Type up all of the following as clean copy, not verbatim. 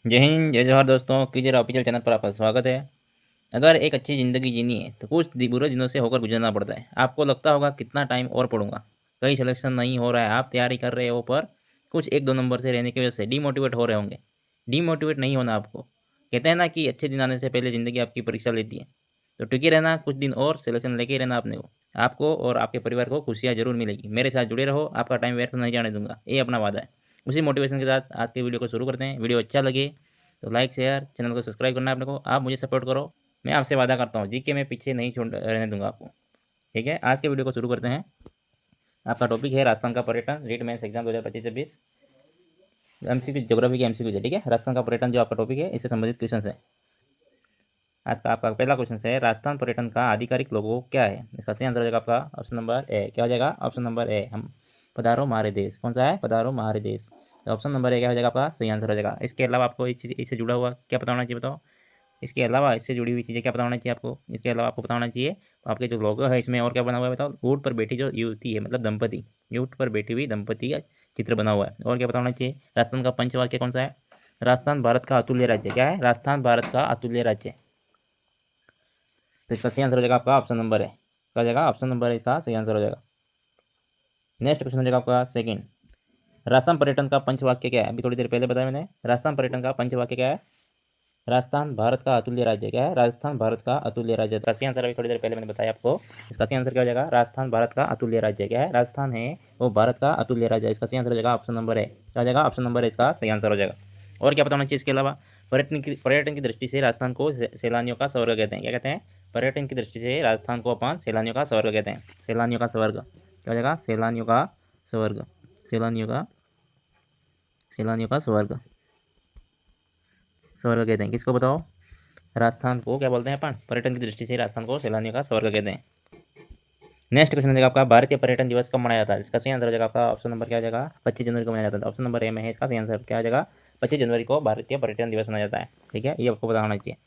जय हिंद जय जवाहर दोस्तों, कीजिए ऑफिशियल चैनल पर आपका स्वागत है। अगर एक अच्छी ज़िंदगी जीनी है तो कुछ बुरे दिनों से होकर गुजरना पड़ता है। आपको लगता होगा कितना टाइम और पढ़ूंगा, कहीं सिलेक्शन नहीं हो रहा है, आप तैयारी कर रहे हो पर कुछ एक दो नंबर से रहने की वजह से डीमोटिवेट हो रहे होंगे। डीमोटिवेट नहीं होना आपको। कहते हैं ना कि अच्छे दिन आने से पहले ज़िंदगी आपकी परीक्षा लेती है। तो टिके रहना, कुछ दिन और सिलेक्शन लेके ही रहना अपने को। आपको और आपके परिवार को खुशियाँ जरूर मिलेगी। मेरे साथ जुड़े रहो, आपका टाइम व्यर्थ नहीं जाने दूंगा, ये अपना वादा है। उसी मोटिवेशन के साथ आज के वीडियो को शुरू करते हैं। वीडियो अच्छा लगे तो लाइक शेयर, चैनल को सब्सक्राइब करना है अपने को। आप मुझे सपोर्ट करो, मैं आपसे वादा करता हूँ जीके में पीछे नहीं छोड़ रहने दूंगा आपको। ठीक है, आज के वीडियो को शुरू करते हैं। आपका टॉपिक है राजस्थान का पर्यटन, REET mains exam 2025-26। MCQ geography के एमसीक्यू है। ठीक है, राजस्थान का पर्यटन जो आपका टॉपिक है, इससे संबंधित क्वेश्चन है। आज का आपका पहला क्वेश्चन है, राजस्थान पर्यटन का आधिकारिक लोगो क्या है? इसका सही आंसर हो जाएगा आपका ऑप्शन नंबर ए। क्या हो जाएगा? ऑप्शन नंबर ए, हम पधारो हमारे देश। कौन सा है? पधारो हमारे देश। तो ऑप्शन नंबर ए क्या हो जाएगा आपका सही आंसर हो जाएगा। इसके अलावा आपको इस चीज़ इससे जुड़ा हुआ क्या पता होना चाहिए, बताओ। इसके अलावा इससे जुड़ी हुई चीज़ें क्या पता होना चाहिए आपको? इसके अलावा आपको पता होना चाहिए आपके जो लोगो है इसमें और क्या बना हुआ है, बताओ। ऊँट पर बैठी जो युवती है, मतलब दंपति, ऊँट पर बैठी हुई दंपति का चित्र बना हुआ है। और क्या पता होना चाहिए? राजस्थान का पंचवाक्य कौन सा है? राजस्थान भारत का अतुल्य राज्य। क्या है? राजस्थान भारत का अतुल्य राज्य। तो इसका सही आंसर हो जाएगा आपका ऑप्शन नंबर है। क्या हो जाएगा? ऑप्शन नंबर है इसका सही आंसर हो जाएगा। नेक्स्ट क्वेश्चन हो जाएगा आपका सेकंड। राजस्थान पर्यटन का पंचवाक्य क्या है? अभी थोड़ी देर पहले बताया मैंने। राजस्थान पर्यटन का पंचवाक्य क्या है? राजस्थान भारत का अतुल्य राज्य। क्या है? राजस्थान भारत का अतुल्य राज्य। इसका सही आंसर अभी थोड़ी देर पहले मैंने बताया आपको। इसका सही आंसर क्या हो जाएगा? राजस्थान भारत का अतुल्य राज्य। क्या है? राजस्थान है वो भारत का अतुल्य राज्य। इसका सही आंसर हो जाएगा ऑप्शन नंबर है। क्या हो जाएगा? ऑप्शन नंबर है इसका सही आंसर हो जाएगा। और क्या बताना चाहिए इसके अलावा? पर्यटन की दृष्टि से राजस्थान को सैलानियों का स्वर्ग कहते हैं। क्या कहते हैं? पर्यटन की दृष्टि से राजस्थान को अपन सैलानियों का स्वर्ग कहते हैं। सैलानियों का स्वर्ग। क्या हो जाएगा? सैलानियों का स्वर्ग। सैलानियों का स्वर्ग। स्वर्ग कहते हैं किसको, बताओ? राजस्थान को क्या बोलते हैं अपन? पर्यटन की दृष्टि से राजस्थान को सैलानियों का स्वर्ग कहते हैं। नेक्स्ट क्वेश्चन हो जाएगा आपका, भारतीय पर्यटन दिवस कब मनाया जाता है? इसका सही आंसर हो जाएगा आपका ऑप्शन नंबर क्या हो जाएगा? 25 जनवरी को मनाया जाता है। ऑप्शन नंबर ए में है इसका सही आंसर। क्या हो जाएगा? 25 जनवरी को भारतीय पर्यटन दिवस मनाया जाता है। ठीक है, ये आपको पता होना चाहिए।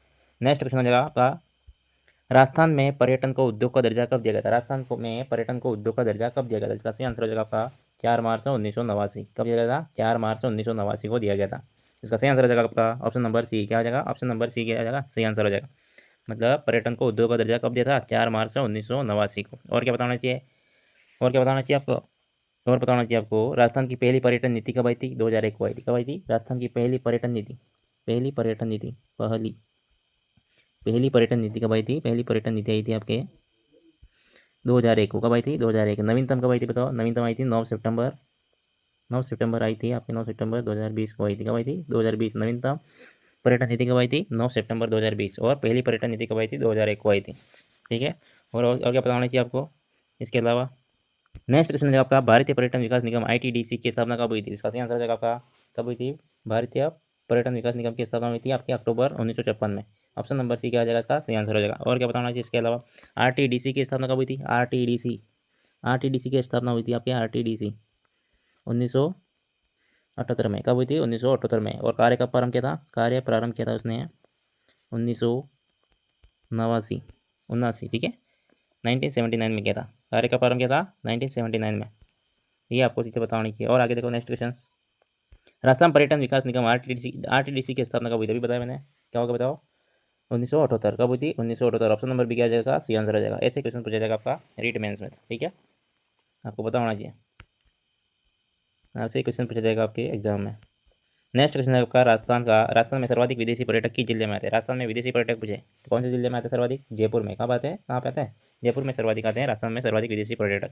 नेक्स्ट क्वेश्चन हो जाएगा आपका, राजस्थान में पर्यटन को उद्योग का दर्जा कब दिया गया था? में पर्यटन को उद्योग का दर्जा कब दिया गया था? इसका सही आंसर हो जाएगा आपका 4 मार्च 1989। कब दिया गया था? 4 मार्च 1989 को दिया गया था। इसका सही आंसर हो जाएगा आपका ऑप्शन नंबर सी। क्या हो जाएगा? ऑप्शन नंबर सी क्या हो जाएगा? सही आंसर हो जाएगा। मतलब पर्यटन को उद्योग का दर्जा कब दिया था? 4 मार्च 1989 को। और क्या बताना चाहिए? और क्या बताना चाहिए आपको? और बताना चाहिए आपको, राजस्थान की पहली पर्यटन नीति कब आई थी? 2001 को आई थी। कब आई थी? राजस्थान की पहली पर्यटन नीति। पहली पर्यटन नीति कब आई थी? पहली पर्यटन नीति आई थी आपके 2001 को। कब आई थी? 2001। नवीनतम कब आई थी, बताओ? नवीनतम आई थी 9 सितंबर। 9 सितंबर आई थी आपकी, 9 सितंबर 2020 को आई थी। कब आई थी? 2020। नवीनतम पर्यटन नीति कब आई थी? 9 सितंबर 2020। और पहली पर्यटन नीति कब आई थी? 2001 को आई थी। ठीक है, और क्या पता होना चाहिए आपको इसके अलावा? नेक्स्ट क्वेश्चन है आपका, भारतीय पर्यटन विकास निगम आईटीडीसी की स्थापना कब हुई थी? इसका सही आंसर हो जाएगा आपका, कब हुई थी? भारतीय पर्यटन विकास निगम की स्थापना हुई थी आपके अक्टूबर 1956 में। ऑप्शन नंबर सी क्या हो जाएगा? इसका सही आंसर हो जाएगा। और क्या बताना चाहिए इसके अलावा? आरटीडीसी की स्थापना कब हुई थी? आरटीडीसी की स्थापना हुई थी आपके आरटीडीसी 1978 में। कब हुई थी? 1978 में। और कार्य का प्रारंभ किया था? कार्य प्रारंभ किया था उसने 1989 ठीक है, 1979 में किया था। कार्य का प्रारंभ किया था 1979 में। ये आपको चीज़ें बतानी चाहिए। और आगे देखो नेक्स्ट क्वेश्चन, राजस्थान पर्यटन विकास निगम आरटीडीसी की स्थापना कब हुई थी? अभी बताया मैंने। क्या होगा बताओ? 1978। कब हुई थी? 1978। ऑप्शन नंबर भी क्या आ जाएगा? सी आंसर हो जाएगा। ऐसे क्वेश्चन पूछा जाएगा आपका रीट मेंस में। ठीक है, आपको पता होना चाहिए, आपसे क्वेश्चन पूछा जाएगा आपके एग्जाम में। नेक्स्ट क्वेश्चन है आपका, राजस्थान में सर्वाधिक विदेशी पर्यटक किस जिले में आते हैं? राजस्थान में विदेशी पर्यटक पूछे तो कौन से जिले में आते हैं सर्वाधिक? जयपुर में। कब आते हैं? कहाँ पे आते हैं? जयपुर में सर्वाधिक आते हैं राजस्थान में सर्वाधिक विदेशी पर्यटक।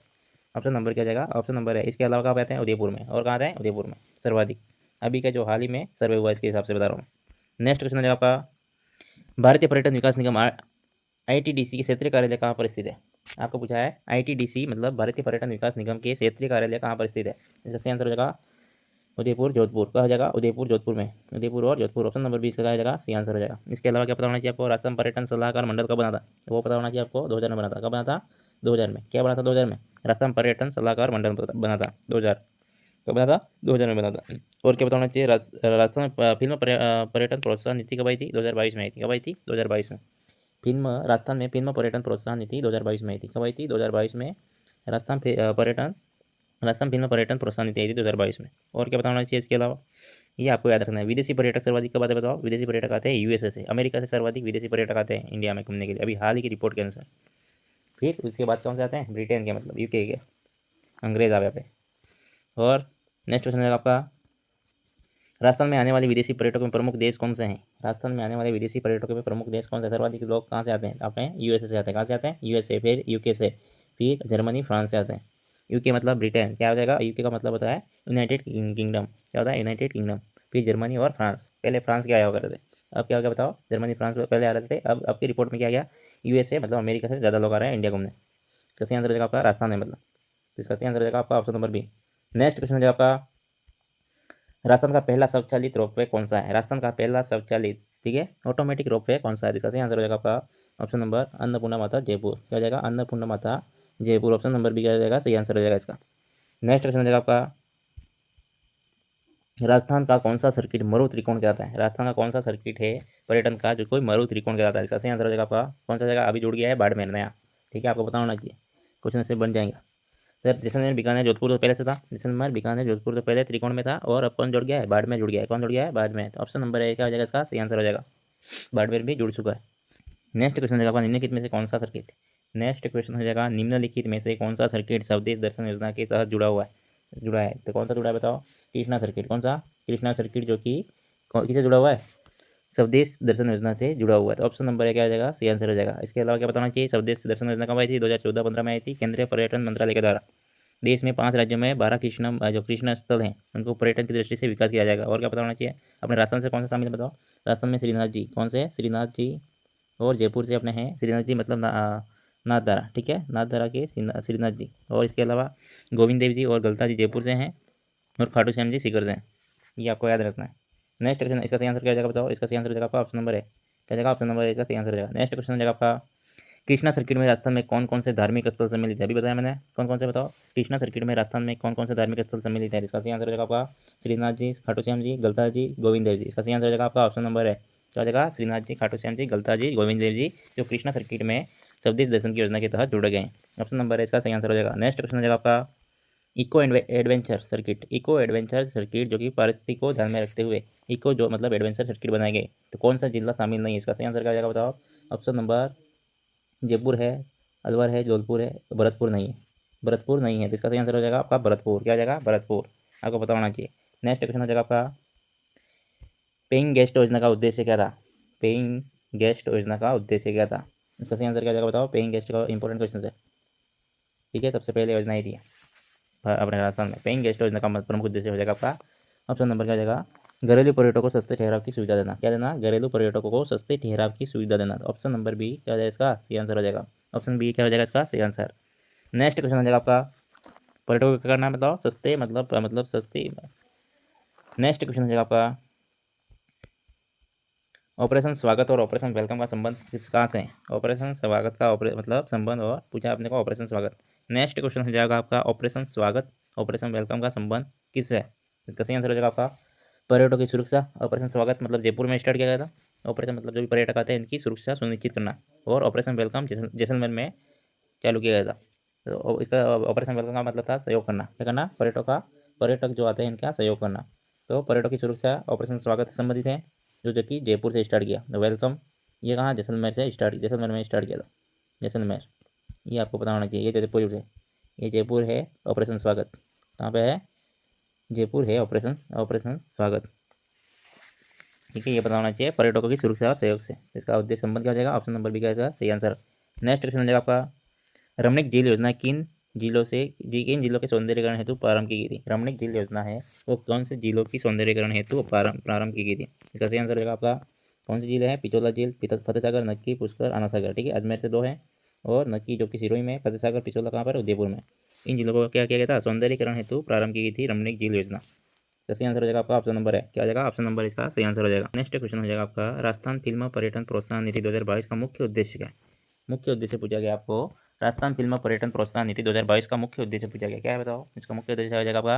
ऑप्शन नंबर क्या जाएगा? ऑप्शन नंबर है। इसके अलावा कहाँ पे आते हैं? उदयपुर में। और कहाँ आते हैं? उदयपुर में सर्वाधिक। अभी का जो हाल ही में सर्वे हुआ इसके हिसाब से बता रहा हूँ। नेक्स्ट क्वेश्चन है आपका, भारतीय पर्यटन विकास निगम आईटीडीसी के क्षेत्रीय कार्यालय कहाँ पर स्थित है? आपको पूछा है आईटीडीसी मतलब भारतीय पर्यटन विकास निगम के क्षेत्रीय कार्यालय कहाँ पर स्थित है? इसका सही आंसर हो जाएगा उदयपुर जोधपुर। कहा जाएगा? उदयपुर जोधपुर में। उदयपुर और जोधपुर। ऑप्शन नंबर 20 का कहा जाएगा सही आंसर हो जाएगा। इसके अलावा क्या पता होना चाहिए आपको? राजस्थान पर्यटन सलाहकार मंडल कब बना था? वो पता होना चाहिए आपको। 2000 में बना था। कब बना था? 2000 में। क्या बना था 2000 में? राजस्थान पर्यटन सलाहकार मंडल बना था 2000। कब बना था? 2000 में बना था। और क्या बताना चाहिए? राजस्थान में फिल्म पर्यटन प्रोत्साहन नीति कब आई थी? 2022 में आई थी। कब आई थी? 2022 में। राजस्थान में फिल्म पर्यटन प्रोत्साहन नीति 2022 में आई थी। कब आई थी? 2022 में। राजस्थान फिल्म पर्यटन प्रोत्साहन नीति आई थी 2022 में। और क्या बताना चाहिए इसके अलावा? ये आपको याद रखना है। विदेशी पर्यटक सर्वाधिक कब आते हैं बताओ? विदेशी पर्यटक आते हैं यूएसए से, अमेरिका से सर्वाधिक विदेशी पर्यटक आते हैं इंडिया में घूमने के लिए, अभी हाल ही की रिपोर्ट के अनुसार। फिर उसके बाद कौन से आते हैं? ब्रिटेन के, मतलब यूके के, अंग्रेज आ पे। और नेक्स्ट क्वेश्चन है आपका, राजस्थान में आने वाले विदेशी पर्यटकों में प्रमुख देश कौन से हैं? राजस्थान में आने वाले विदेशी पर्यटकों में प्रमुख देश कौन से? सर्वाधिक लोग कहाँ से आते हैं? आप हैं यूएसए से आते हैं। कहाँ से आते हैं? यूएसए, फिर यूके से, फिर जर्मनी, फ्रांस से आते हैं। यूके मतलब ब्रिटेन, क्या हो जाएगा? यूके का मतलब होता है यूनाइटेड किंगडम, क्या होता है? United kingdom. फिर जर्मनी और फ्रांस, पहले फ्रांस क्या आया करते थे, अब क्या हो गया बताओ? जर्मनी फ्रांस पहले आ रहे थे, अब आपकी रिपोर्ट में क्या गया? यूएसए मतलब अमेरिका से ज़्यादा लोग आ रहे हैं इंडिया घूमने। इसका सही आंसर हो जाएगा आपका राजस्थान में, मतलब तो इसका सही आंसर हो जाएगा आपका option number B. Next question हो जाएगा आपका, राजस्थान का पहला स्वचालित रोपवे कौन सा है? राजस्थान का पहला स्वचालित, ठीक है, ऑटोमेटिक रोपवे कौन सा है? इसका सही आंसर हो जाएगा आपका ऑप्शन नंबर अन्नपूर्णा माता जयपुर, क्या हो जाएगा? अन्नपूर्णा माता जयपुर, ऑप्शन नंबर बी क्या हो जाएगा? सही आंसर हो जाएगा इसका। नेक्स्ट क्वेश्चन हो जाएगा आपका, राजस्थान का कौन सा सर्किट मरु त्रिकोण कहलाता है? राजस्थान का कौन सा सर्किट है पर्यटन का जो कोई मरु त्रिकोण कहलाता है? इसका सही आंसर हो जाएगा आपका कौन सा जाएगा? अभी जुड़ गया है बाड़मेर नया, ठीक है, आपको पता होना चाहिए, क्वेश्चन से बन जाएगा। सर जैसलमेर बीकानेर जोधपुर तो पहले से था, जैसलमेर बीकानेर जोधपुर तो पहले त्रिकोण में था, और अब कौन जुड़ गया है? बाड़मेर जुड़ गया है। कौन जुड़ गया है? बाड़मेर, तो ऑप्शन नंबर ए क्या हो जाएगा? इसका सही आंसर हो जाएगा, बाड़मेर भी जुड़ चुका है। नेक्स्ट क्वेश्चन हो जाएगा निम्नलिखित में से कौन सा सर्किट, नेक्स्ट क्वेश्चन हो जाएगा निम्नलिखित में से कौन सा सर्किट स्वदेश दर्शन योजना के तहत जुड़ा हुआ है? जुड़ा है, तो कौन सा जुड़ा है बताओ? कृष्णा सर्किट, कौन सा? कृष्णा सर्किट, जो कि किससे जुड़ा हुआ है? स्वदेश दर्शन योजना से जुड़ा हुआ है, तो ऑप्शन नंबर क्या हो जाएगा? सही आंसर हो जाएगा। इसके अलावा क्या बताना चाहिए? स्वदेश दर्शन योजना कब आई थी? 2014-15 में आई थी, केंद्रीय पर्यटन मंत्रालय के द्वारा। देश में 5 राज्यों में 12 कृष्ण जो कृष्ण स्थल हैं उनको पर्यटन की दृष्टि से विकास किया जाएगा। और क्या पता होना चाहिए? अपने राजस्थान से कौन सा शामिल है बताओ? राजस्थान में श्रीनाथ जी, कौन से? श्रीनाथ जी, और जयपुर से अपने हैं श्रीनाथ जी, मतलब नाथद्वारा, ठीक है, नाथद्वारा के श्रीनाथ जी, और इसके अलावा गोविंद देव जी और गलता जी जयपुर से हैं, और खाटू श्याम जी सीकर से हैं। ये आपको याद रखना है। नेक्स्ट क्वेश्चन, इसका सही आंसर क्या हो जाएगा बताओ? इसका सही आंसर हो जाएगा आपका ऑप्शन नंबर है, क्या जाएगा? ऑप्शन नंबर इसका सही आंसर हो जाएगा। नेक्स्ट क्वेश्चन हो जाएगा आपका, कृष्णा सर्किट में राजस्थान में कौन कौन से धार्मिक स्थल सम्मिलित है? अभी बताया मैंने, कौन कौन से बताओ? कृष्णा सर्किट में राजस्थान में कौन कौन से धार्मिक स्थल सम्मिलित है? इसका सही आंसर हो जाएगा आपका श्रीनाथ जी, खाटू श्याम जी, गलता जी, गोविंद देव जी। इसका सही आंसर हो जाएगा आपका ऑप्शन नंबर है, क्या हो जाएगा? श्रीनाथ जी, खाटू श्याम जी, गलता जी, गोविंद देव जी, जो कृष्णा सर्किट में स्वदेश दर्शन की योजना के तहत जुड़े गए हैं। ऑप्शन नंबर है इसका सही आंसर हो जाएगा। नेक्स्ट क्वेश्चन हो जाएगा आपका, eco adventure circuit, eco adventure circuit जो कि पारिस्थितिकी को ध्यान में रखते हुए इको जो मतलब एडवेंचर सर्किट बनाए गए, तो कौन सा जिला शामिल नहीं है? इसका सही आंसर क्या हो जाएगा बताओ? ऑप्शन नंबर जयपुर है, अलवर है, जोधपुर है, भरतपुर नहीं है, भरतपुर नहीं है, तो इसका सही आंसर हो जाएगा आपका भरतपुर, क्या हो जाएगा? भरतपुर, आपको पता होना चाहिए। नेक्स्ट क्वेश्चन हो जाएगा आपका, पेइंग गेस्ट योजना का उद्देश्य क्या था? पेइंग गेस्ट योजना का उद्देश्य क्या था? इसका सही आंसर क्या हो जाएगा बताओ? पेइंग गेस्ट का इंपॉर्टेंट क्वेश्चन है, ठीक है, सबसे पहले योजना ही थी अपने राजस्थान में। पेइंग गेस्ट योजना का प्रमुख उद्देश्य हो जाएगा आपका ऑप्शन नंबर क्या हो जाएगा? घरेलू पर्यटकों को सस्ते ठहराव की सुविधा देना, क्या देना? घरेलू पर्यटकों को सस्ते ठहराव की सुविधा देना, तो ऑप्शन नंबर बी क्या हो जाएगा? इसका सही आंसर हो जाएगा, ऑप्शन बी क्या हो जाएगा? इसका सही आंसर। नेक्स्ट क्वेश्चन हो जाएगा आपका, पर्यटकों को क्या करना है बताओ? सस्ते, मतलब सस्ती। नेक्स्ट क्वेश्चन हो जाएगा आपका, ऑपरेशन स्वागत और ऑपरेशन वेलकम का संबंध किस कहाँ से है? ऑपरेशन स्वागत का मतलब संबंध, और पूछा आपने को ऑपरेशन स्वागत। नेक्स्ट क्वेश्चन हो जाएगा आपका, ऑपरेशन स्वागत ऑपरेशन वेलकम का संबंध किस है? इसका सही आंसर हो जाएगा आपका पर्यटकों की सुरक्षा। ऑपरेशन स्वागत मतलब जयपुर में स्टार्ट किया गया था, ऑपरेशन मतलब जो भी पर्यटक आते हैं इनकी सुरक्षा सुनिश्चित करना, और ऑपरेशन वेलकम जैसलमेर में चालू किया गया था। तो इसका ऑपरेशन वेलकम का मतलब था सहयोग करना, क्या करना? पर्यटक जो आते हैं इनका सहयोग करना। तो पर्यटकों की सुरक्षा ऑपरेशन स्वागत से संबंधित है, जो कि जयपुर से स्टार्ट किया। वेलकम ये कहाँ? जैसलमेर से स्टार्ट, जैसलमेर में स्टार्ट किया था, जैसलमेर, ये आपको पता होना चाहिए। ये जयपुर से, ये जयपुर है ऑपरेशन स्वागत, कहाँ पे है? जयपुर है ऑपरेशन ऑपरेशन स्वागत, ठीक है, ये पता होना चाहिए पर्यटकों की सुरक्षा और सहयोग से। इसका उद्देश्य संबंध क्या हो जाएगा? ऑप्शन नंबर बी का इसका सही आंसर। नेक्स्ट क्वेश्चन हो जाएगा आपका, रमणीक झील योजना किन जिलों के सौंदर्यीकरण हेतु प्रारंभ की गई थी? रमणीक झील योजना है वो कौन से जिलों की सौंदर्यीकरण हेतु प्रारंभ की गई थी? इसका सही आंसर हो जाएगा आपका कौन सी झील है? पिछोला झील, फतेहसागर, नक्की, पुष्कर, आना सागर, ठीक है, अजमेर से 2 है, और नक्की जो कि सिरोही में, फतेहसागर पिछोला कहाँ पर? उदयपुर में। इन जिलों को क्या किया गया था? सौंदर्यीकरण हेतु प्रारंभ की गई थी रमणीक झील योजना। तो सही आंसर हो जाएगा आपका ऑप्शन नंबर है, क्या हो जाएगा? ऑप्शन नंबर इसका सही आंसर हो जाएगा। नेक्स्ट क्वेश्चन हो जाएगा आपका, राजस्थान फिल्म पर्यटन प्रोत्साहन नीति 2022 का मुख्य उद्देश्य क्या है? मुख्य उद्देश्य पूछा गया आपको, राजस्थान फिल्म पर्यटन प्रोत्साहन नीति 2022 का मुख्य उद्देश्य पूछा गया, क्या है बताओ? इसका मुख्य उद्देश्य हो जाएगा आपका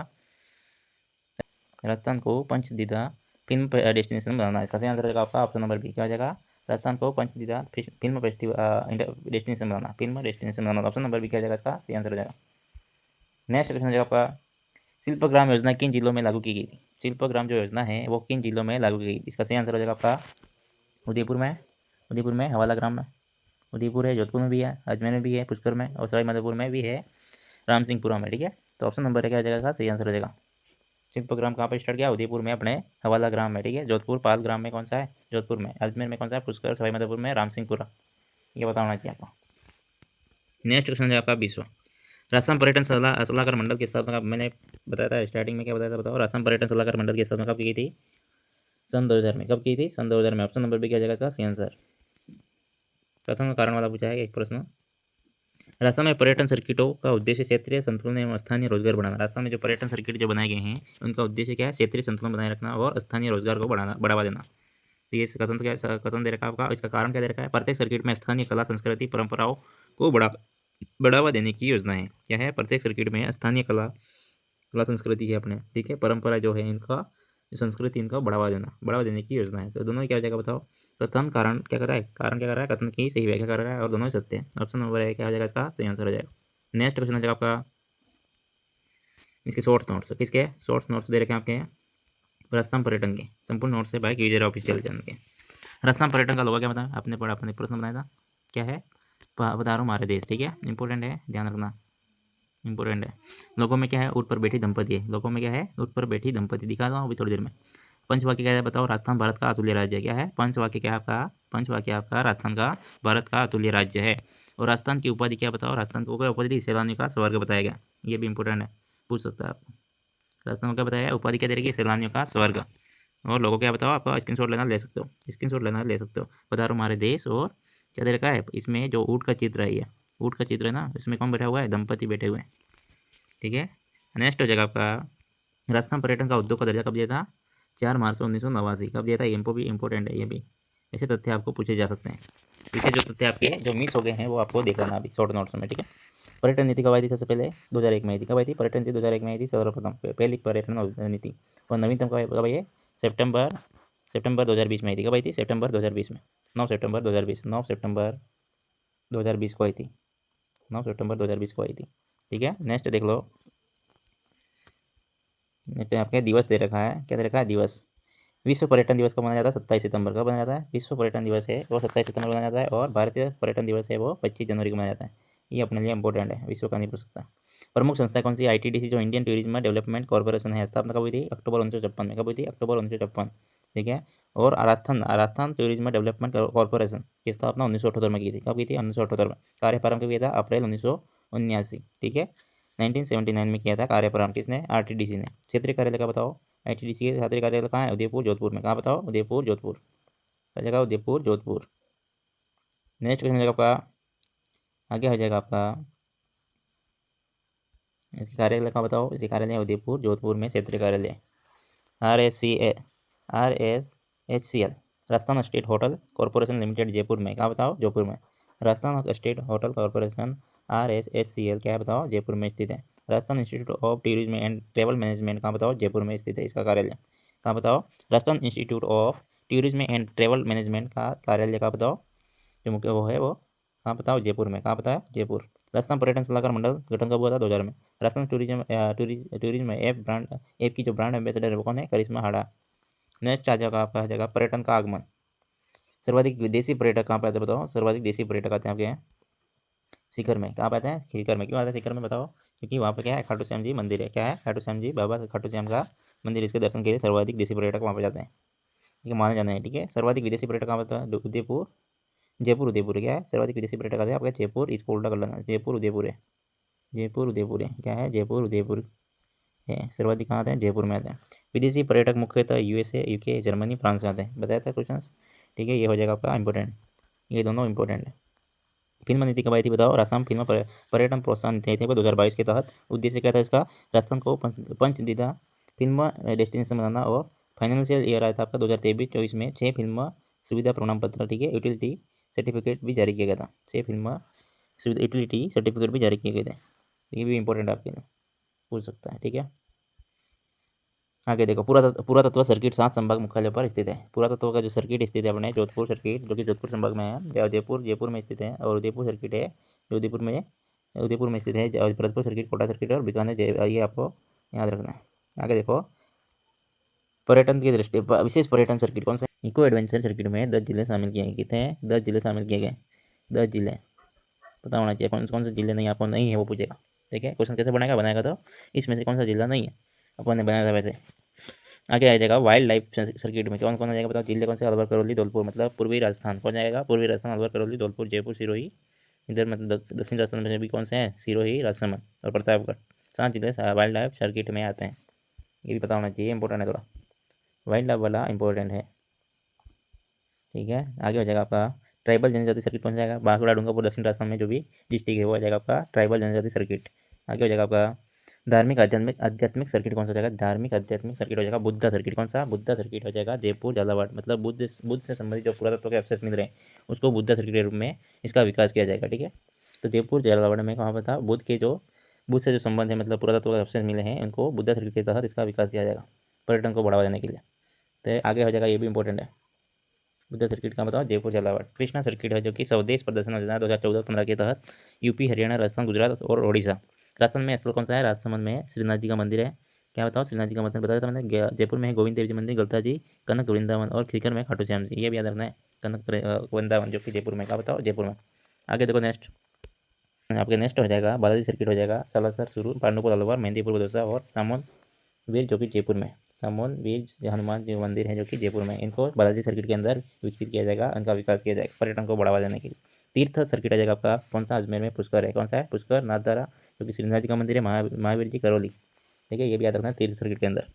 राजस्थान को पंचदीदा फिल्म डेस्टिनेशन बनाना। इसका सही आंसर हो जाएगा आपका ऑप्शन नंबर बी, क्या हो जाएगा? राजस्थान को पंचदीदा फिल्म फेस्टिवल डेस्टिनेशन बनाना, फिल्म डेस्टिनेशन बनाना, ऑप्शन नंबर बी क्या हो जाएगा? इसका सही आंसर हो जाएगा। नेक्स्ट क्वेश्चन हो जाएगा आपका, शिल्पग्राम योजना किन जिलों में लागू की गई थी? शिल्पग्राम जो योजना है वो किन जिलों में लागू की गई? इसका सही आंसर हो जाएगा आपका उदयपुर में हवाला ग्राम में उदयपुर है, जोधपुर में भी है, अजमेर में भी है, पुष्कर में और सवाई माधोपुर में भी है, राम सिंहपुरा में। ठीक है, तो ऑप्शन नंबर क्या हो जाएगा, सही आंसर हो जाएगा। शिल्पग्राम कहाँ पर स्टार्ट किया? उदयपुर में अपने हवाला ग्राम में। ठीक है, जोधपुर पाल ग्राम में कौन सा है? जोधपुर में। अजमेर में कौन सा है? पुष्कर। सवाई माधोपुर में राम सिंहपुरा। ये बताना चाहिए आपको। नेक्स्ट क्वेश्चन है आपका 20वां। राजस्थान पर्यटन सलाहकार मंडल की स्थापना मैंने बताया था स्टार्टिंग में, क्या बताया था बताओ? राजस्थान पर्यटन सलाहकार मंडल की स्थापना कब की गई थी? सन 2000 में। कब की थी? सन 2000 में। ऑप्शन नंबर भी क्या जाएगा इसका सही आंसर। प्रथम कारण वाला पूछा है एक प्रश्न। राजस्थान में पर्यटन सर्किटों का उद्देश्य क्षेत्रीय संतुलन एवं स्थानीय रोजगार बढ़ाना। राजस्थान में जो पर्यटन सर्किट जो बनाए गए हैं उनका उद्देश्य क्या है? क्षेत्रीय संतुलन बनाए रखना और स्थानीय रोजगार को बढ़ावा देना। तो ये कथन क्या कथन दे रखा है आपका? इसका कारण क्या दे रखा है? प्रत्येक सर्किट में स्थानीय कला संस्कृति परंपराओं को बढ़ावा देने की योजना है। क्या है? प्रत्येक सर्किट में स्थानीय कला संस्कृति है अपने, ठीक है, परंपरा जो है इनका, संस्कृति इनका बढ़ावा देने की योजना है। तो दोनों ही क्या हो जाएगा बताओ? कथन कारण क्या कर रहा है? कारण क्या कर रहा है? कथन की सही व्याख्या कर रहा है और दोनों ही सत्य है। ऑप्शन नंबर है क्या हो जाएगा इसका सही आंसर हो जाएगा। नेक्स्ट क्वेश्चन हो जाएगा आपका इसके शॉर्ट नोट्स। किसके शॉर्ट नोट्स दे रखे हैं आपके? राजस्थान पर्यटन के संपूर्ण नोट्स है बाइक यूजर ऑफिशियल चैनल के। राजस्थान पर्यटन का लोगो क्या बताया आपने? पढ़ा, अपने प्रश्न बनाया था, क्या है? पधारो हमारे देश। ठीक है, इंपॉर्टेंट है, ध्यान रखना, इंपॉर्टेंट है। लोगों में क्या है? ऊँट पर बैठी दंपति है। लोगों में क्या है? ऊँट पर बैठी दंपति। दिखा दूँ अभी थोड़ी देर में। पंचवाक्य क्या है बताओ? राजस्थान भारत का अतुल्य राज्य है। क्या है? पंचवाक्य क्या है आपका? पंचवाक्य आपका राजस्थान का भारत का अतुल्य राज्य है। और राजस्थान की उपाधि क्या बताओ? राजस्थान को क्या उपाधि? सैलानियों का स्वर्ग बताया गया। ये भी इंपॉर्टेंट है, पूछ सकता है आपको। राजस्थान को क्या बताया? उपाधि क्या दे रही है? सैलानियों का स्वर्ग। और लोगों क्या बताओ? आपका स्क्रीनशॉट लेना ले सकते हो, स्क्रीनशॉट लेना ले सकते हो। पधारो हमारे देश। और क्या दे रखा है इसमें? जो ऊँट का चित्र है, ये ऊँट का चित्र है ना, इसमें कौन बैठा हुआ है? दंपति बैठे हुए हैं। ठीक है, नेक्स्ट हो जाएगा आपका राजस्थान पर्यटन का उद्योग का दर्जा कब दिया था? 4 मार्च 1989। कब दिया था? ये भी इंपॉर्टेंट है, ये भी ऐसे तथ्य आपको पूछे जा सकते हैं। पीछे जो तथ्य आपके जो मिस हो गए हैं वो आपको देख लेना अभी शॉर्ट नोट्स में। ठीक है, पर्यटन नीति कब आई थी? सबसे पहले 2001 में आई थी। कब आई थी? पर्यटन नीति 2001 में आई थी सर्वप्रथम, पहली पर्यटन नीति। और नवीनतम कब आई है? सितंबर 2020 में आई थी। कब आई थी? सितंबर 2020 में। 9 सितंबर 2020, 9 सितंबर 2020 को आई थी, 9 सितंबर 2020 को आई थी। ठीक है, नेक्स्ट देख लो। आपके दिवस दे रखा है, क्या दे रखा है? दिवस। विश्व पर्यटन दिवस कब मनाया जाता है? 27 सितंबर। कब मनाया जाता है? विश्व पर्यटन दिवस है वो 27 सितंबर मनाया जाता है। और भारतीय पर्यटन दिवस है वो 25 जनवरी को मनाया जाता है। ये अपने लिए इंपॉर्टेंट है, विश्व का नहीं पूछ सकता। प्रमुख संस्था कौन सी? ITDC जो इंडियन टूरिज्म डेवलपमेंट कॉर्पोरेशन है, स्थापना कब हुई थी? अक्टूबर 1956 में। कब हुई थी? अक्टूबर 1956। ठीक है, और राजस्थान टूरिज्म डेवलपमेंट कॉर्पोरेशन की स्थापना 1978 में की थी। कब की थी? 1978 में। कार्य प्रारंभ कब किया था? अप्रैल 1979। ठीक है, 1979 में किया था कार्य प्रारंभ। किसने? RTDC ने। क्षेत्रीय कार्यालय का बताओ? ITDC के क्षेत्रीय कार्यालय कहाँ है? उदयपुर जोधपुर में। कहाँ बताओ? उदयपुर जोधपुर, जगह उदयपुर जोधपुर। नेक्स्ट क्वेश्चन जाएगा आपका, आगे हो जाएगा आपका इसके कार्यालय का बताओ? इसके कार्यालय उदयपुर जोधपुर में क्षेत्रीय कार्यालय RSHCL Rajasthan state hotel corporation limited Jaipur में। कहाँ बताओ? जयपुर में। Rajasthan state hotel corporation RSHCL क्या है बताओ? जयपुर में स्थित है। Rajasthan institute of tourism and travel management कहाँ बताओ? जयपुर में स्थित है इसका कार्यालय। कहाँ बताओ? Rajasthan institute of tourism and travel management का कार्यालय कहाँ बताओ? जो मुख्य वो है वो कहाँ बताओ? जयपुर में। कहाँ बताया? जयपुर। राजस्थान पर्यटन सलाहकार मंडल गठन कब हुआ था? 2000 में। राजस्थान टूरिज्म ऐप की जो ब्रांड एम्बेसडर है वो कौन है? करिश्मा हाड़ा। नेक्स्ट आ जाएगा आपका, आ जाएगा पर्यटन का आगमन। सर्वाधिक विदेशी पर्यटक कहाँ पे आते हैं बताओ? सर्वाधिक देशी पर्यटक आते हैं आपके यहाँ सीकर में। कहाँ पे आते हैं? सीकर में। क्यों आते हैं सीकर में बताओ? क्योंकि वहाँ पे क्या है? खाटू श्याम जी मंदिर है। क्या है? खाटू श्याम जी, बाबा खाटू श्याम का मंदिर, इसके दर्शन के लिए सर्वाधिक देशी पर्यटक वहाँ पे जाते हैं। ठीक है, माने जाना है। ठीक है, सर्वाधिक विदेशी पर्यटक कहाँ बताओ? उदयपुर जयपुर उदयपुर। क्या है? सर्वाधिक विदेशी पर्यटक आते हैं आपका जयपुर। इसको उल्टा कर लेना, जयपुर उदयपुर है, जयपुर उदयपुर है। क्या है? जयपुर उदयपुर है। सर्वाधिक कहाँ आते हैं? जयपुर में आते हैं। विदेशी पर्यटक मुख्यतः USA UK जर्मनी फ्रांस से आते हैं। बताया था क्वेश्चन। ठीक है, ये हो जाएगा आपका इंपॉर्टेंट, ये दोनों इंपॉर्टेंट है। फिल्म नीति कब आई थी बताओ? राजस्थान फिल्म पर्यटन प्रोत्साहन नीति थी 2022 के तहत। उद्देश्य क्या था इसका? राजस्थान को पंचदीदा फिल्म डेस्टिनेशन बनाना। और फाइनेंशियल ईयर आया था आपका 2023-24 में 6 फिल्म सुविधा प्रमाण पत्र, ठीक है, यूटिलिटी सर्टिफिकेट भी जारी किया गया था। 6 फिल्म सुविधा यूटिलिटी सर्टिफिकेट भी जारी किए गए थे। ये भी इंपॉर्टेंट आपके लिए पूछ सकता है। ठीक है, आगे देखो, पुरातत्व सर्किट 7 संभाग मुख्यालय पर स्थित है। पुरातत्व का जो सर्किट स्थित है अपने जोधपुर सर्किट, जो कि जोधपुर संभाग में है, जयपुर में स्थित है। और उदयपुर सर्किट है जो उदयपुर में स्थित है। भरतपुर सर्किट कोटा सर्किट और बीकानेर, ये आपको याद रखना है। आगे देखो, पर्यटन की दृष्टि विशेष पर्यटन सर्किट कौन सा? इको एडवेंचर सर्किट में 10 जिले शामिल किए गए। कितने हैं? 10 जिले शामिल किए गए। 10 जिले पता होना चाहिए। कौन कौन से जिले नहीं आपको नहीं है वो पूछेगा। ठीक है, क्वेश्चन कैसे बनाएगा तो इसमें से कौन सा जिला नहीं है, अपन ने बनाया था वैसे। आगे आ जाएगा वाइल्ड लाइफ सर्किट में कौन कौन आ जाएगा बताओ। जिले कौन से? अलवर, करौली, धौलपुर, मतलब पूर्वी राजस्थान। कौन जाएगा? पूर्वी राजस्थान, अलवर, करौली, धौलपुर, जयपुर, सिरोही। इधर मतलब दक्षिण राजस्थान में भी कौन से हैं? सिरोही, राजसमंद और प्रतापगढ़। 7 जिले वाइल्ड लाइफ सर्किट में आते हैं। ये भी पता होना चाहिए, इंपॉर्टेंट है थोड़ा। वाइल्ड लाइफ वाला इंपॉर्टेंट है। ठीक है, आगे हो जाएगा आपका ट्राइबल जनजाति सर्किट कौन सा जाएगा? बांसवाड़ा, डूंगरपुर, दक्षिण राजस्थान में जो भी डिस्ट्रिक्ट है वो आ जाएगा आपका ट्राइबल जनजाति सर्किट। आगे हो जाएगा आपका धार्मिक आध्यात्मिक आध्यात्मिक सर्किट कौन सा हो जाएगा? धार्मिक आध्यात्मिक सर्किट हो जाएगा बुद्धा सर्किट। कौन सा? बुद्धा सर्किट हो जाएगा जयपुर, झालावाड़, मतलब बुद्ध से संबंधित जो पुरातत्व के अवशेष मिल रहे हैं उसको बुद्धा सर्किट के रूप में इसका विकास किया जाएगा। ठीक है, तो जयपुर झालावाड़ में कहाँ पर था? बुद्ध से जो संबंध है, मतलब पुरातत्व के अवशेष मिले हैं उनको बुद्धा सर्किट के तहत इसका विकास किया जाएगा पर्यटन को बढ़ावा देने के लिए। तो आगे हो जाएगा, ये भी इंपॉर्टेंट है। बुद्धा सर्किट का बताओ जयपुर, झालावाड़। कृष्णा सर्किट है जो कि स्वदेश प्रदर्शन योजना 2014-15 के तहत यूपी, हरियाणा, राजस्थान, गुजरात और ओडिशा। राजस्थान में स्थल कौन सा है? राजसमंद में श्रीनाथ जी का मंदिर है। क्या बताओ? श्रीनाथ जी का मंदिर बताया था मैंने। जयपुर में है गोविंद देव जी मंदिर, गलता जी, कनक वृंदावन और खीकर में खाटू श्याम जी। ये भी याद रखना है, कनक वृंदावन जो कि जयपुर में। क्या बताओ? जयपुर में। आगे देखो नेक्स्ट, आपके नेक्स्ट हो जाएगा बालाजी सर्किट हो जाएगा सालासर, सुरूर, पांडुपुर, अलवर, मेहंदीपुर, बदौसा और सामोन वीर जो कि जयपुर में। सामोन वीर हनुमान जी मंदिर है जो कि जयपुर में। इनको बालाजी सर्किट के अंदर विकसित किया जाएगा, इनका विकास किया जाएगा पर्यटन को बढ़ावा देने के लिए। तीर्थ सर्किट आ जाएगा आपका कौन सा? अजमेर में पुष्कर है। कौन सा है? पुष्कर, नाथद्वारा जो कि श्रीनाथ जी का मंदिर है, महावीर जी, करौली। ठीक है, ये भी याद रखना है तीर्थ सर्किट के अंदर।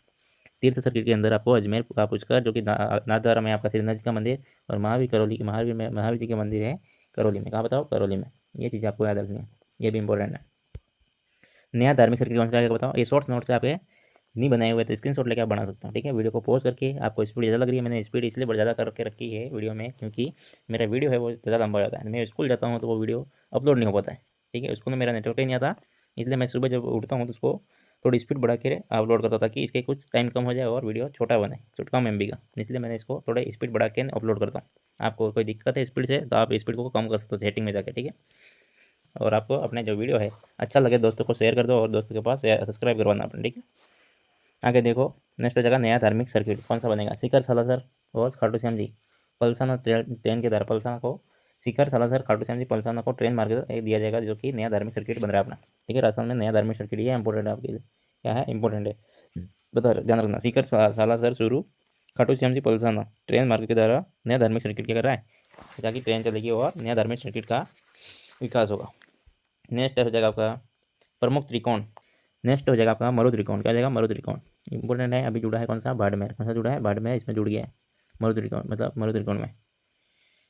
तीर्थ सर्किट के अंदर आपको अजमेर का पुष्कर जो कि नाथद्वारा में आपका श्रीनाथ जी का मंदिर और महावीर करौली महावीर जी के मंदिर है करौली में। कहाँ बताओ? करौली में। ये चीज़ आपको याद रखनी है, ये भी इंपॉर्टेंट है। नया धार्मिक सर्किट कौन सा है बताओ? ये शॉर्ट नोट से आपके नहीं बनाए हुए तो स्क्रीनशॉट लेके आप बना सकते हो। ठीक है, वीडियो को पॉज करके आपको स्पीड ज़्यादा लग रही है, मैंने स्पीड इसलिए बहुत ज़्यादा करके रखी है वीडियो में क्योंकि मेरा वीडियो है वो ज़्यादा लंबा हो जाता है। मैं स्कूल जाता हूँ तो वो वीडियो अपलोड नहीं हो पाता है। ठीक है, स्कूल में मेरा नेटवर्क ही नहीं आता, इसलिए मैं सुबह जब उठता हूँ तो उसको थोड़ी स्पीड बढ़ा के अपलोड करता था ताकि इसके कुछ टाइम कम हो जाए और वीडियो छोटा बने, कम MB का। इसलिए मैंने इसको थोड़ा स्पीड बढ़ा के अपलोड करता हूँ। आपको कोई दिक्कत है स्पीड से तो आप स्पीड को कम कर सकते हो सेटिंग में जाके। ठीक है, और आपको अपने जो वीडियो है अच्छा लगे दोस्तों को शेयर कर दो और दोस्तों के पास सब्सक्राइब करवाना अपने। ठीक है, आगे देखो नेक्स्ट हो जाएगा नया धार्मिक सर्किट कौन सा बनेगा? सीकर, सालासर और खाटू श्याम जी। पलसाना ट्रेन के द्वारा पलसाना को सीकर, सालासर, खाटू श्याम जी, पलसाना को ट्रेन मार्ग दिया जाएगा जो कि नया धार्मिक सर्किट बन रहा है अपना। ठीक है, राजस्थान में नया धार्मिक सर्किट, ये इंपॉर्टेंट है आपके लिए। क्या है? इंपॉर्टेंट है, बता ध्यान रखना। सीकर, सालासर, शुरू, खाटू श्याम जी, पलसाना ट्रेन मार्ग के द्वारा नया धार्मिक सर्किट क्या कर रहा है? ताकि ट्रेन चलेगी और नया धार्मिक सर्किट का विकास होगा। नेक्स्ट हो जाएगा आपका प्रमुख त्रिकोण। नेक्स्ट हो जाएगा आपका मरु त्रिकोण। क्या हो जाएगा? मरु त्रिकोण इंपॉर्टेंट है। अभी जुड़ा है कौन सा? बाड़मेर। कौन सा जुड़ा है? बाड़मेर, इसमें जुड़ गया है मरु त्रिकोण। मतलब मरु त्रिकोण में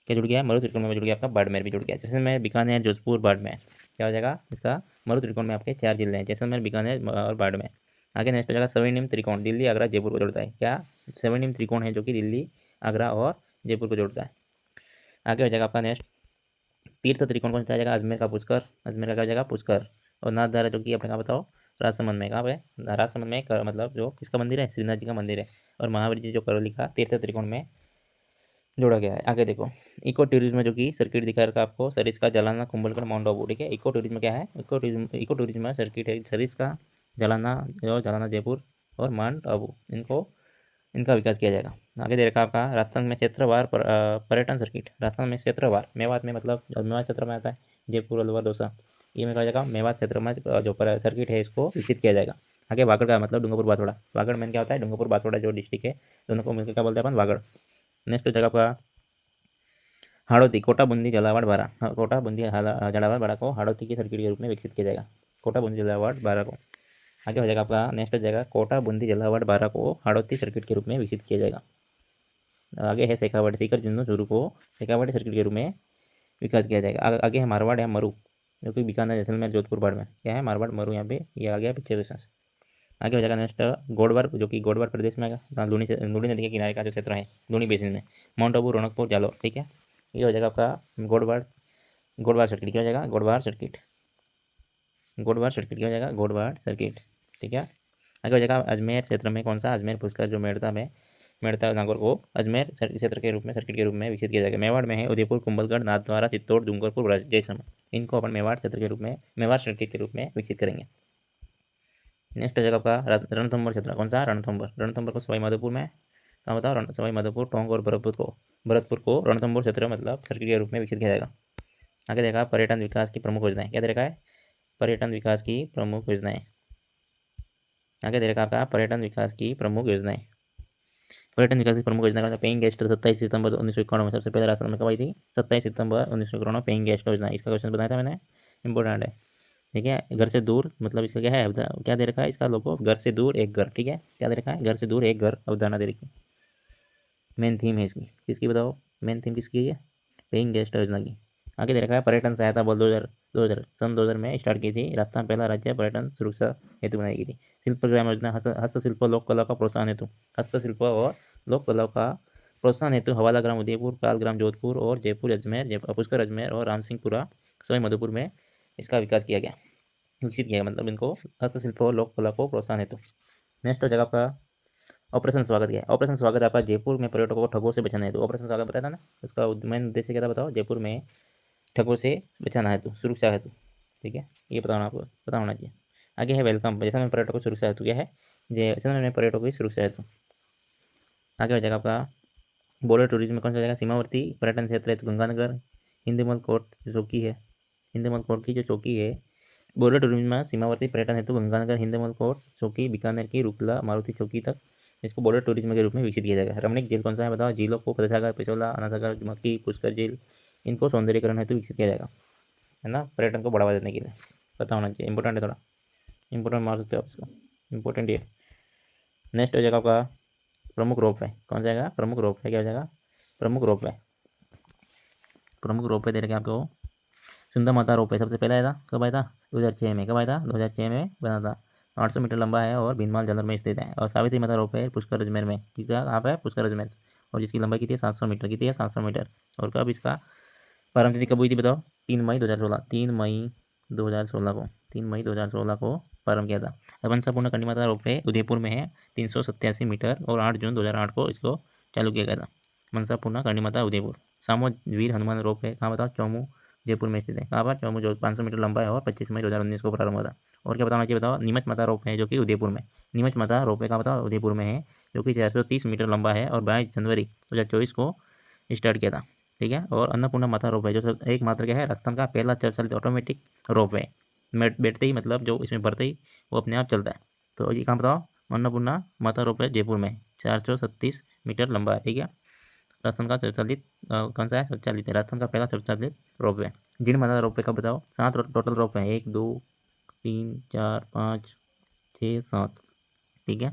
क्या जुड़ गया है? मरु त्रिकोण में जुड़ गया आपका बाड़मेर भी जुड़ गया। जैसलमेर, बीकानेर, जोधपुर, बाड़मेर। क्या हो जाएगा इसका? मरु त्रिकोण में आपके 4 जिले हैं, जैसलमेर, बीकानेर और बाड़मेर। आगे नेक्स्ट हो जाएगा स्वर्णिम त्रिकोण। दिल्ली, आगरा, जयपुर को जोड़ता है। क्या? स्वर्णिम त्रिकोण है जो कि दिल्ली, आगरा और जयपुर को जोड़ता है। आगे हो जाएगा आपका नेक्स्ट तीर्थ त्रिकोण कौन सा आ जाएगा? अजमेर का पुष्कर। अजमेर का क्या हो जाएगा? पुष्कर। और नाथद्वारा जो कि अपने कहाँ बताओ? राजसमंद में। कहाँ पे? राजसमंद में मतलब जो किसका मंदिर है? श्रीनाथ जी का मंदिर है। और महावीर जी जो करौली का तीर्थ त्रिकोण में जोड़ा गया है। आगे देखो इको टूरिज्म जो कि सर्किट दिखा रखा आपको सरिस्का, जालना, कुंभलगढ़, माउंट आबू। ठीक है, इको टूरिज्म क्या है? इको टूरिज्म सर्किट है सरिस्का, जालना और जालना, जयपुर और माउंट आबू, इनका विकास किया जाएगा। आगे दे रखा आपका राजस्थान में क्षेत्रवार पर्यटन सर्किट। राजस्थान में क्षेत्रवार मेवात में, मतलब मेवात क्षेत्र में आता है जयपुर, अलवर, दौसा। ये में कहा जाएगा मेवात क्षेत्र में जो सर्किट है इसको विकसित किया जाएगा। आगे वागड़ का मतलब डूंगरपुर, बांसवाड़ा। वागड़ में क्या होता है? डूंगरपुर, बांसवाड़ा जो डिस्ट्रिक्ट है दोनों को मिलकर क्या बोलते हैं अपन? वागड़। नेक्स्ट जगह आपका हाड़ौती, कोटा, बूंदी, झालावाड़, बारा। कोटा, बूंदी, झालावाड़, बारा को हाड़ौती की सर्किट के रूप में विकसित किया जाएगा। कोटा, बूंदी, झालावाड़, बारा को। आगे हो जाएगा आपका नेक्स्ट हो जाएगा कोटा, बूंदी, झालावाड़, बारा को हाड़ौती सर्किट के रूप में विकसित किया जाएगा। आगे है शेखावाटी, सीकर, जुन्नू, चूरू को शेखावाटी सर्किट के रूप में विकास किया जाएगा। आगे है मारवाड़ या मरु जो कि बीकानेर, जैसलमेर, जोधपुर, बाड़मेर। क्या है? मारवाड़, मरु। यहाँ पे ये आ गया पिक्चर क्वेश्चन। आगे हो जाएगा नेक्स्ट गोडवार जो कि गोडवार प्रदेश में आएगा, लूनी नदी के किनारे का जो क्षेत्र है लूनी बेसिन में। माउंट आबू, रौनकपुर, जालौर। ठीक है, ये हो जाएगा आपका गोडवार सर्किट। क्या हो जाएगा? गोडवार सर्किट। गोडवार सर्किट क्या हो जाएगा? गोडवार सर्किट। ठीक है, आगे हो जाएगा अजमेर क्षेत्र में कौन सा? अजमेर पुष्कर जो मेड़ता नागौर को अजमेर क्षेत्र के रूप में सर्किट के रूप में विकसित किया जाएगा। मेवाड़ में है उदयपुर, कुंभलगढ़, नाथद्वारा, चित्तौड़, डूंगरपुर, जयसलमेर। इनको अपन मेवाड़ क्षेत्र के रूप में मेवाड़ सर्किट के रूप में विकसित करेंगे। नेक्स्ट हो जाएगा आपका रणथंभौर क्षेत्र। कौन सा? रणथंभौर को सवाई माधोपुर में, कहाँ बताओ? सवाई माधोपुर, टोंक और भरतपुर को रणथंभौर क्षेत्र मतलब सर्किट के रूप में विकसित किया जाएगा। आगे देखा पर्यटन विकास की प्रमुख योजनाएं। क्या दे रखा है? पर्यटन विकास की प्रमुख योजनाएं। आगे दे रखा आपका पर्यटन विकास की प्रमुख योजनाएं। पर्यटन विकास की प्रमुख योजना का पेइंग गेस्ट 27 सितंबर 1991 में सबसे पहले राजस्थान में कब आई थी? 27 सितंबर 1991 में पेइंग गेस्ट योजना। इसका क्वेश्चन बताया था मैंने, इंपॉर्टेंट है। ठीक है, घर से दूर मतलब इसका क्या है, क्या दे रखा है इसका लोगो? घर से दूर एक घर। ठीक है, क्या दे रखा है? घर से दूर एक घर अवधारणा दे रखी है। मेन थीम है इसकी, किसकी बताओ? मेन थीम किसकी है? पेइंग गेस्ट योजना की। आगे दे रखा है पर्यटन सहायता बल 2000 सन 2000 में स्टार्ट की थी। राजस्थान पहला राज्य पर्यटन सुरक्षा हेतु बनाई गई थी। शिल्प ग्राम योजना हस्तशिल्प लोक कला का प्रोत्साहन हेतु, हस्तशिल्प और लोक कला का प्रोत्साहन हेतु हवाला ग्राम उदयपुर, काल ग्राम जोधपुर और जयपुर अजमेर, पुष्कर अजमेर और रामसिंहपुरा सवाई माधोपुर में इसका विकास किया गया, विकसित किया, मतलब इनको हस्तशिल्प और लोक कला को प्रोत्साहन हेतु। नेक्स्ट हो जाएगा आपका ऑपरेशन स्वागत। क्या है? ऑपरेशन स्वागत आपका जयपुर में पर्यटकों को ठगों से बचाना है। तो ऑपरेशन स्वागत बताया था ना, उसका मेन उद्देश्य क्या था बताओ? जयपुर में ठगों से बचाना है, तो सुरक्षा हेतु। ठीक है, ये बताना आपको पता होना चाहिए। आगे है वेलकम, जैसा में पर्यटकों की सुरक्षा हेतु। क्या है? जैसा में पर्यटकों की सुरक्षा हेतु। आगे हो जाएगा आपका बॉर्डर टूरिज्म में कौन सा जाएगा? सीमावर्ती पर्यटन क्षेत्र हेतु गंगानगर, हिंदूमल कोट जो चौकी है, हिंदूमल कोट की जो चौकी है, बॉर्डर टूरिज्म में सीमावर्ती पर्यटन हेतु गंगानगर, हिंदूमल कोट चौकी, बीकानेर की रुकला मारुति चौकी तक इसको बॉर्डर टूरिज्म के रूप में विकसित किया जाएगा। रमणीक झील कौन सा है बताओ? झीलों को फतेहसागर, पिछोला, अनासागर, मक्की, पुष्कर झील, इनको सौंदर्यकरण हेतु विकसित किया जाएगा, है ना, पर्यटन को बढ़ावा देने के लिए। पता होना चाहिए, इंपॉर्टेंट है, थोड़ा इंपॉर्टेंट मार सकते हो आप इसको, इंपॉर्टेंट ये। नेक्स्ट हो जाएगा आपका प्रमुख रोप है। कौन जाएगा? प्रमुख रोप है। क्या हो जाएगा? प्रमुख रोप है। प्रमुख रोप है दे रखे आपको सुंदर माता रोप है। सबसे पहले आया था, कब आया था? 2006 में। कब आया था? 2006 में बना था। 800 मीटर लंबा है और भीनमाल जालर में स्थित है। और सावित्री माता रोप है पुष्कर अजमेर में। कितना आप है? पुष्कर अजमेर, और जिसकी लंबाई कितनी है? 700 मीटर। कितनी है? 700 मीटर। और कब इसका प्रारंभ तिथि कब हुई थी बताओ? 3 मई 2016। 3 मई 2016 को, 3 मई 2016 को प्रारंभ किया था। वंशापूर्ण कंडी माता रोपवे उदयपुर में है, 387 मीटर, और 8 जून 2008 को इसको चालू किया गया था। मनसापूर्णा कंडी माता उदयपुर। सामो वीर हनुमान रोपवे कहाँ बताओ? चौमू जयपुर में स्थित है। कहाँ पर? चौमू, जो 500 मीटर लंबा है और 25 मई 2019 को प्रारंभ हुआ था। और क्या बताना चाहिए बताओ? नीमच माता रोपवे है जो कि उदयपुर में, नीमच माता रोपवे कहाँ बताओ? उदयपुर में है, जो कि 430 मीटर लंबा है और 22 जनवरी 2024 को स्टार्ट किया था। ठीक है, और अन्नपूर्णा माता रोप है जो एक मात्र क्या है? राजस्थान का पहला चलित ऑटोमेटिक रोप है। बैठते ही मतलब जो इसमें भरते ही वो अपने आप चलता है। तो ये कहाँ बताओ? अन्नपूर्णा माता रोप है जयपुर में, 436 मीटर लंबा है। ठीक है, राजस्थान का संचालित कौन सा है? संचालित है, राजस्थान का पहला संचालित रोप है। जिन माता रोप का बताओ? 7 टोटल रोप है, 1 2 3 4 5 6 7। ठीक है,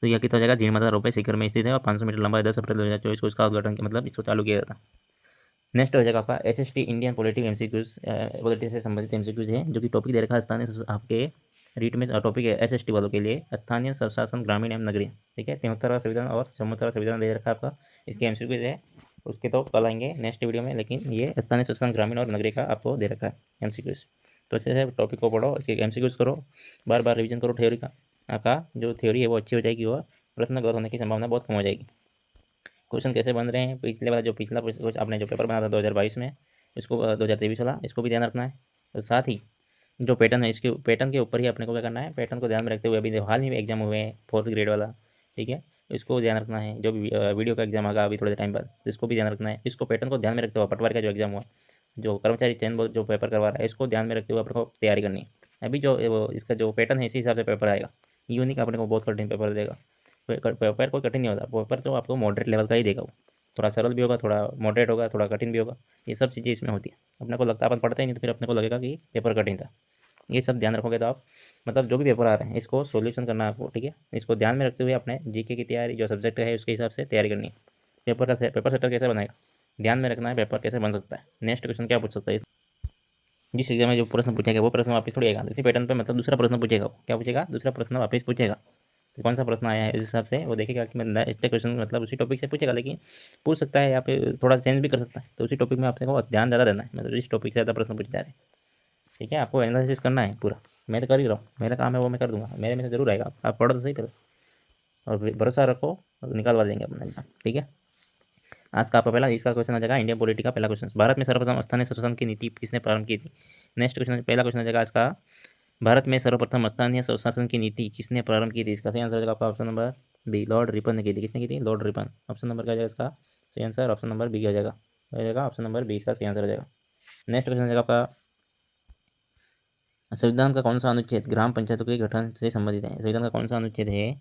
तो यह कितना हो जाएगा? जिन माता रोप शिखर में स्थित है और 500 मीटर लंबा है। 10 अप्रैल 2024 को इसका उद्घाटन किया, मतलब इसको चालू किया गया था। नेक्स्ट हो जाएगा आपका SST Indian politic MCQs, politics से संबंधित एमसीक्यूज है, जो कि टॉपिक दे रखा है स्थानीय आपके रीट में टॉपिक है एसएसटी वालों के लिए, स्थानीय स्वशासन ग्रामीण एवं नगरीय। ठीक है, 73वां संविधान और 74वां संविधान दे रखा है आपका, इसके एमसीक्यूज है, उसके तो कल आएंगे नेक्स्ट वीडियो में, लेकिन ये स्थानीय स्वशासन ग्रामीण और नगरीय का आपको दे रखा है एमसीक्यूज। तो अच्छे से टॉपिक को पढ़ो, इसके एमसीक्यूज करो, बार बार रिविजन करो। थ्योरी का जो थ्योरी है वो अच्छी हो जाएगी और प्रश्न गलत होने की संभावना बहुत कम हो जाएगी। क्वेश्चन कैसे बन रहे हैं? पिछले वाला जो पिछला आपने जो पेपर बना था 2022 में, इसको 2023 वाला, इसको भी ध्यान रखना है। और साथ ही जो पैटर्न है, इसके पैटर्न के ऊपर ही अपने को क्या करना है? पैटर्न को ध्यान में रखते हुए, अभी हाल ही में एग्जाम हुए हैं 4th ग्रेड वाला, ठीक है, इसको ध्यान रखना है। जो भी वीडियो का एग्जाम आगा अभी थोड़े टाइम बाद, इसको भी ध्यान रखना है। इसको पैटर्न को ध्यान में रखते हुए, पटवारी का जो एग्जाम हुआ, जो कर्मचारी चयन बोर्ड जो पेपर करवा रहा है, इसको ध्यान में रखते हुए अपने को तैयारी करनी है। अभी जो इसका जो पैटर्न है, इसी हिसाब से पेपर आएगा। यूँ नहीं कि अपने को बहुत कठिन पेपर देगा। पेपर कोई कठिन नहीं होता, पेपर तो आपको मॉडरेट लेवल का ही देगा। वो थोड़ा सरल भी होगा, थोड़ा मॉडरेट होगा, थोड़ा कठिन भी होगा। ये सब चीज़ें इसमें होती है। अपने को लगता है, अपन पढ़ते ही नहीं तो फिर अपने को लगेगा कि पेपर कठिन था। ये सब ध्यान रखोगे तो आप, मतलब जो भी पेपर आ रहे हैं इसको सॉल्यूशन करना है आपको। ठीक है, इसको ध्यान में रखते हुए अपने जीके की तैयारी, जो सब्जेक्ट है उसके हिसाब से तैयारी करनी है। पेपर सेटर कैसे बनाएगा? ध्यान में रखना है पेपर कैसे बन सकता है, नेक्स्ट क्वेश्चन क्या पूछ सकता है, जिस एग्जाम में जो प्रश्न पूछेगा वो प्रश्न वापस थोड़ी आएगा इसी पैटर्न पे, मतलब दूसरा प्रश्न पूछेगा। क्या पूछेगा? दूसरा प्रश्न वापस पूछेगा। तो कौन सा प्रश्न आया है, इस हिसाब से वो देखेगा कि मतलब इसके क्वेश्चन मतलब उसी टॉपिक से पूछेगा, लेकिन पूछ सकता है या फिर थोड़ा चेंज भी कर सकता है। तो उसी टॉपिक में आपने को ध्यान ज़्यादा देना है, मतलब इस टॉपिक से ज़्यादा प्रश्न पूछे जा रहे हैं। ठीक है, आपको एनालिसिस करना है पूरा। मैं तो कर ही रहा हूँ, मेरा काम है वो मैं कर दूंगा, मेरे में से जरूर आएगा। आप पढ़ो तो सही पहले, और भरोसा रखो, निकालवा देंगे अपने एग्जाम। ठीक है, आज का आपका पहला इसका क्वेश्चन आ जाएगा इंडियन पॉलिटी का पहला क्वेश्चन। भारत में सर्वप्रथम स्थानीय शासन की नीति किसने प्रारंभ की थी? नेक्स्ट क्वेश्चन, पहला क्वेश्चन आ जाएगा आज का, भारत में सर्वप्रथम स्थानीय स्वशासन की नीति किसने प्रारंभ की थी? इसका सही आंसर हो जाएगा आपका option number B, Lord Ripon ने की थी। किसने की थी? Lord Ripon. ऑप्शन नंबर क्या हो जाएगा इसका सही आंसर? ऑप्शन नंबर बी हो जाएगा, ऑप्शन नंबर बी इसका सही आंसर हो जाएगा। नेक्स्ट क्वेश्चन हो जाएगा आपका, संविधान का कौन सा अनुच्छेद ग्राम पंचायतों के गठन से संबंधित है? संविधान का कौन सा अनुच्छेद है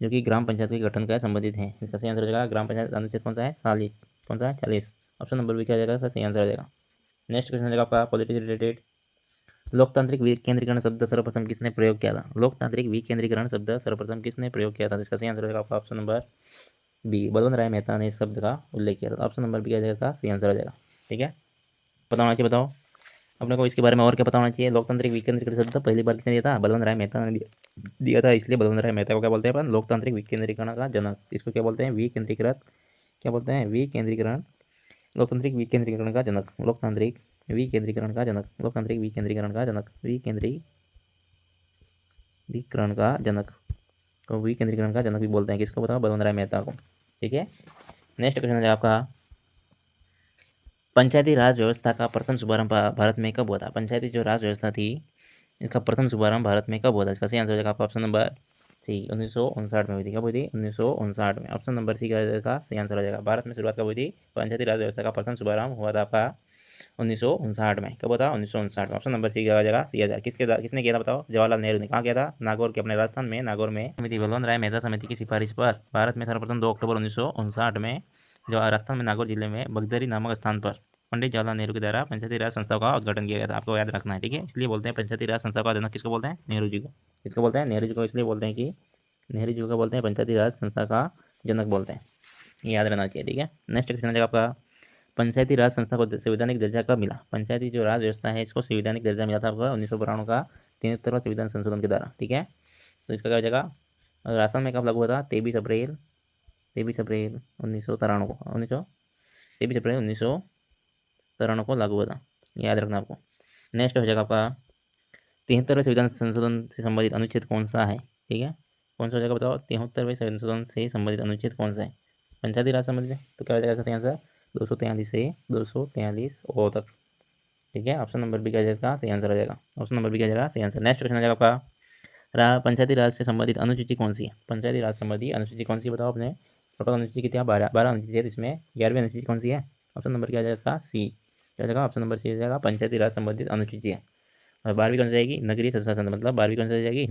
जो कि ग्राम पंचायत के गठन का संबंधित है? इसका सही आंसर हो जाएगा ग्राम पंचायत अनुच्छेद कौन सा है? 40। कौन सा है? 40। ऑप्शन नंबर बी क्या हो जाएगा इसका सही आंसर हो जाएगा। नेक्स्ट क्वेश्चन हो जाएगा आपका पॉलिटिक्स रिलेटेड, लोकतांत्रिक विकेंद्रीकरण शब्द सर्वप्रथम किसने प्रयोग किया था? लोकतांत्रिक विकेंद्रीकरण शब्द सर्वप्रथम किसने प्रयोग किया था? इसका सही आंसर हो जाएगा आपका ऑप्शन नंबर बी, बलवंत राय मेहता ने इस शब्द का उल्लेख किया था। ऑप्शन नंबर बी क्या हो जाएगा सही आंसर हो जाएगा। ठीक है, पता होना चाहिए, बताओ अपने को इसके बारे में और क्या पता होना चाहिए। लोकतांत्रिक विकेंद्रीकरण शब्द पहली बार किसने दिया था? बलवंत राय मेहता ने दिया था, इसलिए बलवंत राय मेहता को क्या बोलते हैं अपन? लोकतांत्रिक विकेंद्रीकरण का जनक। इसको क्या बोलते हैं? विकेंद्रीकृत, क्या बोलते हैं? विकेंद्रीकरण, लोकतांत्रिक विकेंद्रीकरण का जनक, लोकतांत्रिक विकेंद्रीकरण का जनक, लोकतांत्रिक विकेंद्रीकरण का जनक, विकेंद्रीकरण का जनक को विकेंद्रीकरण का जनक भी बोलते हैं। किसको बताओ? बलवंत राय मेहता को। ठीक है, नेक्स्ट क्वेश्चन है आपका, पंचायती राज व्यवस्था का प्रथम शुभारंभ भारत में कब हुआ था? पंचायती जो राज व्यवस्था थी इसका प्रथम शुभारंभ भारत में कब हुआ था? इसका सही आंसर हो जाएगा आपका ऑप्शन नंबर सी, 1959 में हुई थी। कब हुई थी? 1959 में। ऑप्शन नंबर सी का सही आंसर हो जाएगा। भारत में शुरुआत कब हुई थी? पंचायती राज व्यवस्था का प्रथम शुभारंभ हुआ था आपका 1959 में। कब होता? 1959 में। ऑप्शन नंबर सी का जगह सी आ जाएगा। किसने किया था बताओ? जवाहरलाल नेहरू ने। कहाँ किया था? नागौर के, अपने राजस्थान में नागौर में। समिति बलवंत राय मेहता समिति की सिफारिश पर भारत में सर्वप्रथम 2 अक्टूबर 1959 में जो राजस्थान में नागौर जिले में बगदरी नामक स्थान पर पंडित जवाहरलाल नेहरू के द्वारा पंचायती राज संस्थाओं का उद्घाटन किया गया था। आपको याद रखना है, ठीक है। इसलिए बोलते हैं पंचायती राज संस्था का जनक किसको बोलते हैं? नेहरू जी को। किसको बोलते हैं? नेहरू जी को। इसलिए बोलते हैं कि नेहरू जी को बोलते हैं पंचायती राज संस्था का जनक बोलते हैं। ये याद रहना चाहिए, ठीक है। नेक्स्ट क्वेश्चन है आपका, पंचायती राज संस्था को संवैधानिक दर्जा कब मिला? पंचायती जो राज व्यवस्था है इसको संवैधानिक दर्जा मिला था आपका 1992 का 73वां संविधान संशोधन के द्वारा। ठीक है, तो इसका क्या हो जाएगा? राजस्थान में कब लागू हुआ था? 23 अप्रैल 1993 को, 23 अप्रैल 1993 को लागू हुआ था। याद रखना आपको। नेक्स्ट हो जाएगा आपका, 73वें संविधान संशोधन से संबंधित अनुच्छेद कौन सा है? ठीक है, कौन सा हो जाएगा बताओ? 73वें संशोधन से संबंधित अनुच्छेद कौन सा है? पंचायती राज संबंधित है, तो क्या हो जाएगा सही आंसर? 243 से 243 ओ तक। ठीक है, ऑप्शन नंबर बी का जाएगा सही आंसर हो जाएगा। ऑप्शन नंबर बी का जाएगा सही आंसर। नेक्स्ट क्वेश्चन आ जाएगा आपका, पंचायती राज से संबंधित अनुसूची कौन सी है? पंचायती राज संबंधी अनुसूची कौन सी बताओ अपने? टोटल अनुसूची कितनी है? 12 अनुसूची है, इसमें 11वीं अनुसूची कौन सी है? ऑप्शन नंबर क्या जाएगा इसका? सी। क्या जाएगा? ऑप्शन नंबर सी हो जाएगा, पंचायती राज संबंधित अनुसूची है। और 12वीं कौन सी जाएगी? नगरीय स्वशासन, मतलब 12वीं कौन सी जाएगी?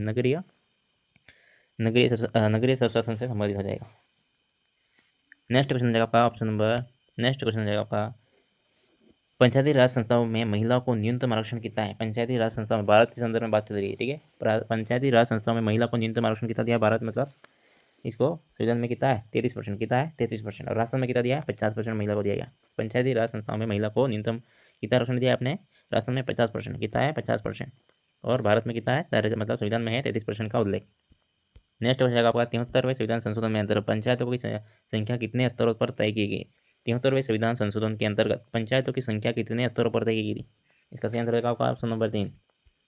नगरीय स्वशासन से संबंधित हो जाएगा। नेक्स्ट क्वेश्चन जाएगा आपका ऑप्शन नंबर, नेक्स्ट क्वेश्चन जाएगा आपका, पंचायती राज संस्थाओं में महिलाओं को न्यूनतम आरक्षण कितना है? पंचायती राज संस्थाओं में, भारत के संदर्भ में बात चल रही है, ठीक है। पंचायती राज संस्थाओं में महिला को न्यूनतम आरक्षण कितना दिया भारत, मतलब इसको संविधान में कितना है? 33%। कितना है? 33%। और राजस्थान में कितना दिया है? 50% महिला को दिया गया। पंचायती राज संस्थाओं में महिला को न्यूनतम कितना आरक्षण दिया है आपने? राजस्थान में 50%। कितना है? 50%। और भारत में कितना है? मतलब संविधान में है 33% का उल्लेख। नेक्स्ट हो जाएगा आपका, 73वें संविधान संशोधन में अंतर्गत पंचायतों की संख्या कितने स्तरों पर तय की गई? 73वें संविधान संशोधन के अंतर्गत पंचायतों की संख्या कितने स्तरों पर तय की गई? इसका सही आंसर रहेगा आपका option number 3,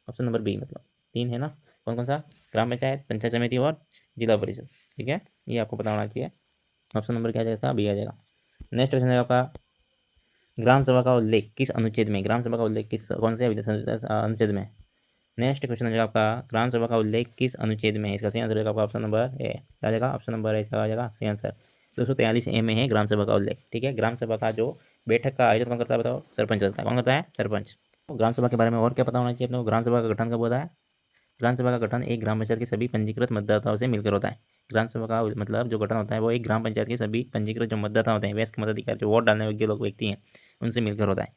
option number B, मतलब 3 है ना। कौन कौन सा? ग्राम पंचायत, पंचायत समिति और जिला परिषद। ठीक है, ये आपको पता होना चाहिए। ऑप्शन नंबर क्या जाएगा? बी आ जाएगा। नेक्स्ट क्वेश्चन है आपका, ग्राम सभा का उल्लेख किस अनुच्छेद में? ग्राम सभा का उल्लेख किस कौन से अनुच्छेद में? नेक्स्ट क्वेश्चन है आपका, ग्राम सभा का उल्लेख किस अनुच्छेद में है? इसका सही आंसर रहेगा आपका ऑप्शन नंबर ए आ जाएगा। ऑप्शन नंबर ए इसका आ जाएगा सही आंसर। 243 में है ग्राम सभा का उल्लेख। ठीक है, ग्राम सभा का जो बैठक का आयोजन कौन करता है बताओ? सरपंच करता है। कौन करता है? सरपंच। तो ग्राम सभा के बारे में और क्या पता होना चाहिए अपने को? ग्राम सभा का गठन कब होता है? ग्राम सभा का गठन एक ग्राम पंचायत के सभी पंजीकृत मतदाताओं से मिलकर होता है। ग्राम सभा का मतलब जो गठन होता है वो एक ग्राम पंचायत के सभी पंजीकृत जो मतदाता होते हैं, वयस्क मताधिकार, जो वोट डालने योग्य लोग व्यक्ति हैं, उनसे मिलकर होता है।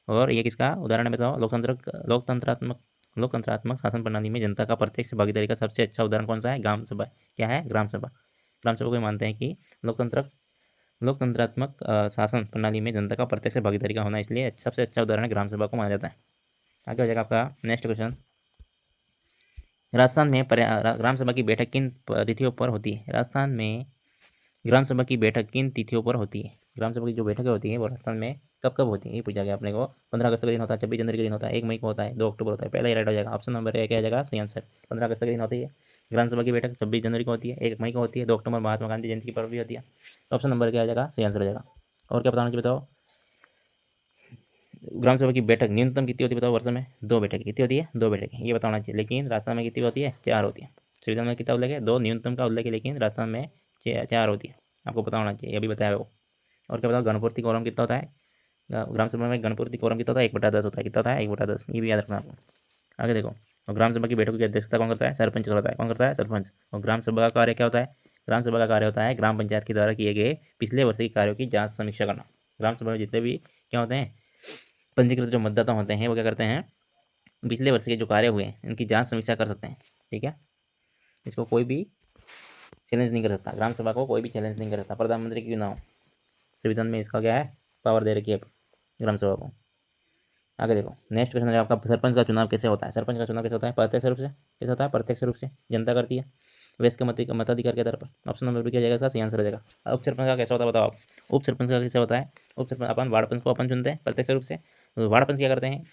और ये किसका उदाहरण है बताओ? लोकतंत्रात्मक शासन प्रणाली में जनता का प्रत्यक्ष भागीदारी का सबसे अच्छा उदाहरण कौन सा है? ग्राम सभा। क्या है? ग्राम सभा। ग्राम सभा को मानते हैं कि लोकतंत्रात्मक शासन प्रणाली में जनता का प्रत्यक्ष भागीदारी का होना, इसलिए सबसे अच्छा उदाहरण ग्राम सभा को माना जाता है। आगे हो जाएगा आपका नेक्स्ट क्वेश्चन, राजस्थान में ग्राम सभा की बैठक किन तिथियों पर होती है? राजस्थान में ग्राम सभा की बैठक किन तिथियों पर होती है? ग्राम सभा की जो बैठकें होती है वो राजस्थान में कब कब होती है, ये पूछा गया अपने को। 15 अगस्त के दिन होता है, 26 जनवरी के दिन होता है, 1 मई को होता है, 2 अक्टूबर होता है। पहला ही राइट हो जाएगा। ऑप्शन नंबर ए क्या हो जाएगा सही आंसर? 15 अगस्त के दिन होती है ग्राम सभा की बैठक, 26 जनवरी को होती है, 1 मई को होती है, 2 अक्टूबर महात्मा गांधी जयंती की पर्व भी होती है। तो ऑप्शन नंबर क्या हो जाएगा सही आंसर हो जाएगा। और क्या बताना चाहिए बताओ? ग्राम सभा की बैठक न्यूनतम कितनी होती है बताओ वर्ष में? 2 बैठक। कितनी होती है? 2 बैठक, ये बताना चाहिए। लेकिन राजस्थान में कितनी होती है? 4 होती है। संविधान में कितना उल्लेख है? 2 न्यूनतम का उल्लेख है, लेकिन राजस्थान में 4 होती है। आपको पता होना चाहिए, अभी बताया वो। और क्या बताओ, गणपूर्ति कोरम कितना होता है? ग्राम सभा में गणपूर्ति कोरम कितना होता है? 1/10 होता है। कितना होता है? 1/10। ये भी याद रखना आपको। आगे देखो, और ग्राम सभा की बैठक की अध्यक्षता कौन करता है? सरपंच करता है। कौन करता है? सरपंच। और ग्राम सभा का कार्य क्या होता है? ग्राम सभा का कार्य होता है ग्राम पंचायत के द्वारा किए गए पिछले वर्ष के कार्यों की जांच समीक्षा करना। ग्राम सभा में जितने भी क्या होते हैं, पंजीकृत जो मतदाता होते हैं वो क्या करते हैं, पिछले वर्ष के जो कार्य हुए हैं उनकी जांच समीक्षा कर सकते हैं। ठीक है, इसको कोई भी चैलेंज नहीं कर सकता, ग्राम सभा को कोई भी चैलेंज नहीं कर सकता, प्रधानमंत्री क्यों ना हो। संविधान में इसका क्या है, पावर दे रखी है ग्राम सभा को। आगे देखो, नेक्स्ट क्वेश्चन है आपका, सरपंच का चुनाव कैसे होता है? सरपंच का चुनाव कैसे होता है? प्रत्यक्ष रूप से। कैसे होता है? प्रत्यक्ष रूप से जनता करती है, वयस्क के मताधिकार के आधार पर। ऑप्शन नंबर बी क्या जाएगा? सही आंसर हो जाएगा। उप सरपंच का कैसा होता है बताओ आप? उप सरपंच का कैसे होता है? उप सरपंच अपन वार्ड पंच को अपन चुनते हैं प्रत्यक्ष रूप से। तो वार्ड पंच क्या करते हैं?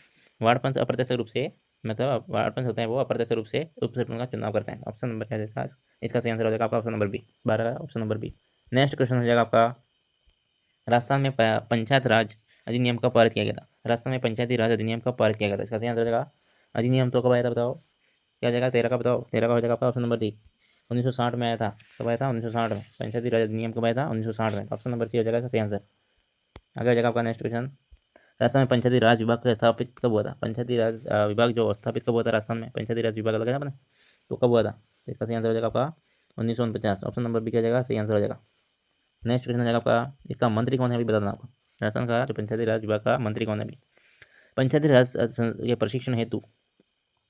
वार्ड पंच अप्रत्यक्ष रूप से, मतलब वार्ड पंच होते हैं वो अप्रत्यक्ष रूप से उप सरपंच का चुनाव करते हैं। ऑप्शन नंबर क्या जाएगा? इसका सही आंसर हो जाएगा आपका ऑप्शन नंबर बी, 12 का option number B. Next question हो जाएगा आपका, राजस्थान में पंचायत राज अधिनियम कब पारित किया गया था? राजस्थान में पंचायती राज अधिनियम कब पारित किया गया था? इसका सही आंसर हो जाएगा, अधिनियम तो कब आया था बताओ? क्या हो जाएगा? 13 का बताओ, 13 का हो जाएगा आपका ऑप्शन नंबर डी। 1960 में आया था। कब आया था? 1960 में। पंचायती राज अधिनियम कब आया था? 1960 में। ऑप्शन नंबर सी हो जाएगा इसका सही आंसर। आगे हो जाएगा आपका नेक्स्ट क्वेश्चन, राजस्थान में पंचायती राज विभाग का स्थापित कब हुआ था? पंचायती राज विभाग जो स्थापित कब हुआ था राजस्थान में? पंचायती राज विभाग लगा था अपने, तो कब हुआ था? तो इसका सही आंसर हो जाएगा आपका 1949। ऑप्शन नंबर बी क्या जाएगा? सही आंसर हो जाएगा। नेक्स्ट क्वेश्चन हो जाएगा आपका, इसका मंत्री कौन है अभी बता देना आपको। राजस्थान का जो पंचायती राज विभाग का मंत्री कौन है अभी? पंचायती राज के प्रशिक्षण हेतु,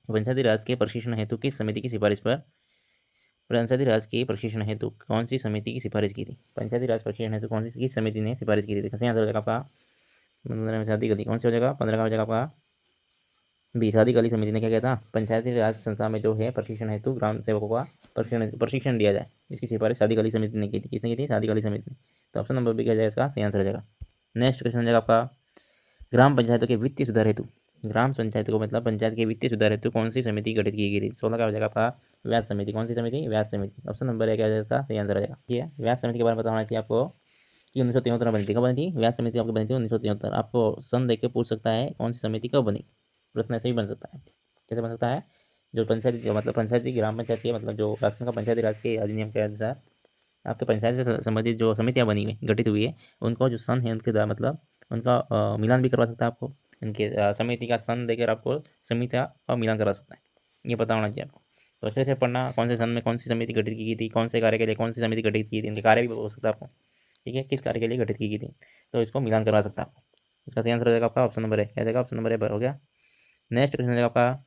पंचायती राज के प्रशिक्षण हेतु किस समिति की सिफारिश पर, पंचायती राज के प्रशिक्षण हेतु कौन सी समिति की सिफारिश की थी? पंचायती राज प्रशिक्षण हेतु कौन सी किस समिति ने सिफारिश की थी? सही आंसर हो जाएगा आपका 15 में शादी गली। कौन सी हो जाएगा? 15 का हो जाएगा आपका बी, शादी गली समिति ने क्या किया था? पंचायती राज संस्था में जो है प्रशिक्षण हेतु ग्राम सेवकों का प्रशिक्षण दिया जाए, इसकी सिफारिश शादी गली समिति ने की थी। किसने की थी? शादी गली समिति ने। तो ऑप्शन नंबर बी क्या जाएगा? इसका सही आंसर हो जाएगा। नेक्स्ट क्वेश्चन हो जाएगा आपका, ग्राम पंचायतों के वित्तीय सुधार हेतु, ग्राम पंचायत को मतलब पंचायत के वित्तीय सुधार हेतु कौन सी समिति गठित की गई थी? 16 का हो जाएगा आपका व्यास समिति। कौन सी समिति? व्यास समिति। ऑप्शन नंबर क्या हो जाएगा? सही आंसर हो जाएगा। ठीक है, व्यास समिति के बारे में बताना चाहिए आपको कि 1973 में बनी थी। कब बनी थी? व्यास समिति आपकी बनी थी 1973। आपको सन देख के पूछ सकता है कौन सी समिति कब बनी, प्रश्न ऐसे ही बन सकता है। कैसे बन सकता है? जो पंचायती जो मतलब पंचायती ग्राम पंचायत की मतलब जो राजस्थान का पंचायती राज के अधिनियम के अनुसार आपके पंचायत से संबंधित जो समितियाँ बनी हुई गठित हुई है, उनको जो सन है उनके द्वारा मतलब उनका मिलान भी करवा सकता है आपको। इनके समिति का सन देकर आपको समितियाँ का मिलान करा सकता है, ये पता होना चाहिए आपको। तो अच्छे से पढ़ना, कौन से सन में कौन सी समिति गठित की गई थी, कौन से कार्य के लिए कौन सी समिति गठित की थी, इनके कार्य भी हो सकता है आपको। ठीक है, किस कार्य के लिए गठित की गई थी, तो इसको मिलान करवा सकता है आपको। इसका सही आंसर हो जाएगा आपका ऑप्शन नंबर है। क्या जाएगा? ऑप्शन नंबर है हो गया। नेक्स्ट क्वेश्चन हो जाएगा आपका,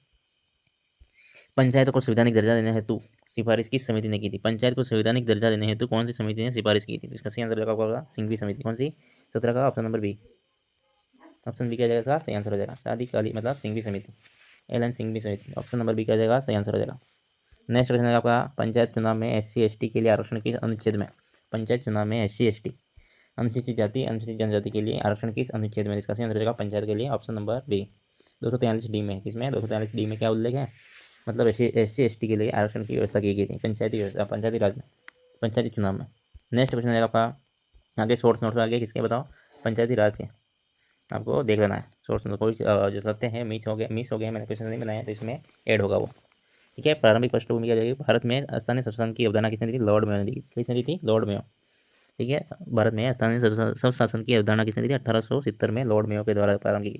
पंचायत को संवैधानिक दर्जा देने हेतु सिफारिश किस समिति ने की थी? पंचायत को संवैधानिक दर्जा देने हेतु कौन सी समिति ने सिफारिश की थी? इसका सही आंसर होगा सिंघवी समिति। कौन सी? 17 का option number B. Option B क्या जाएगा? इसका सही आंसर हो जाएगा, शादी काली मतलब सिंघवी समिति, एल सिंघवी समिति। ऑप्शन नंबर बी क्या जाएगा? सही आंसर हो जाएगा। नेक्स्ट क्वेश्चन है आपका, पंचायत चुनाव में SC/ST के लिए आरक्षण किस अनुच्छेद में? पंचायत चुनाव में SC/ST अनुसूचित जाति अनुसूचित जनजाति के लिए आरक्षण किस अनुच्छेद में? इसका सही आंसर हो जाएगा पंचायत के लिए ऑप्शन नंबर बी, 243D में। किसमें? 243D में क्या उल्लेख है? मतलब SC/ST के लिए आरक्षण की व्यवस्था की गई थी पंचायती व्यवस्था, पंचायती राज में, पंचायती चुनाव में। नेक्स्ट क्वेश्चन है आपका, आगे शॉर्ट नोट्स आगे किसके बताओ? पंचायती राज के, आपको देख लेना है शॉर्ट नोट। कोई जो सत्य है मिस हो गए मैंने क्वेश्चन नहीं बनाया तो इसमें ऐड होगा वो। ठीक है, प्रारंभिक पृष्ठभूमि क्या जाएगी? भारत में स्थानीय शासन की अवधारणा किसने दी थी? लॉर्ड मेयो ने दी। किसने दी थी? Lord Mayo. ठीक है, भारत में स्थानीय स्वशासन की अवधारणा किसने दी थी? 1870 में लॉर्ड मेयो के द्वारा प्रारंभ की।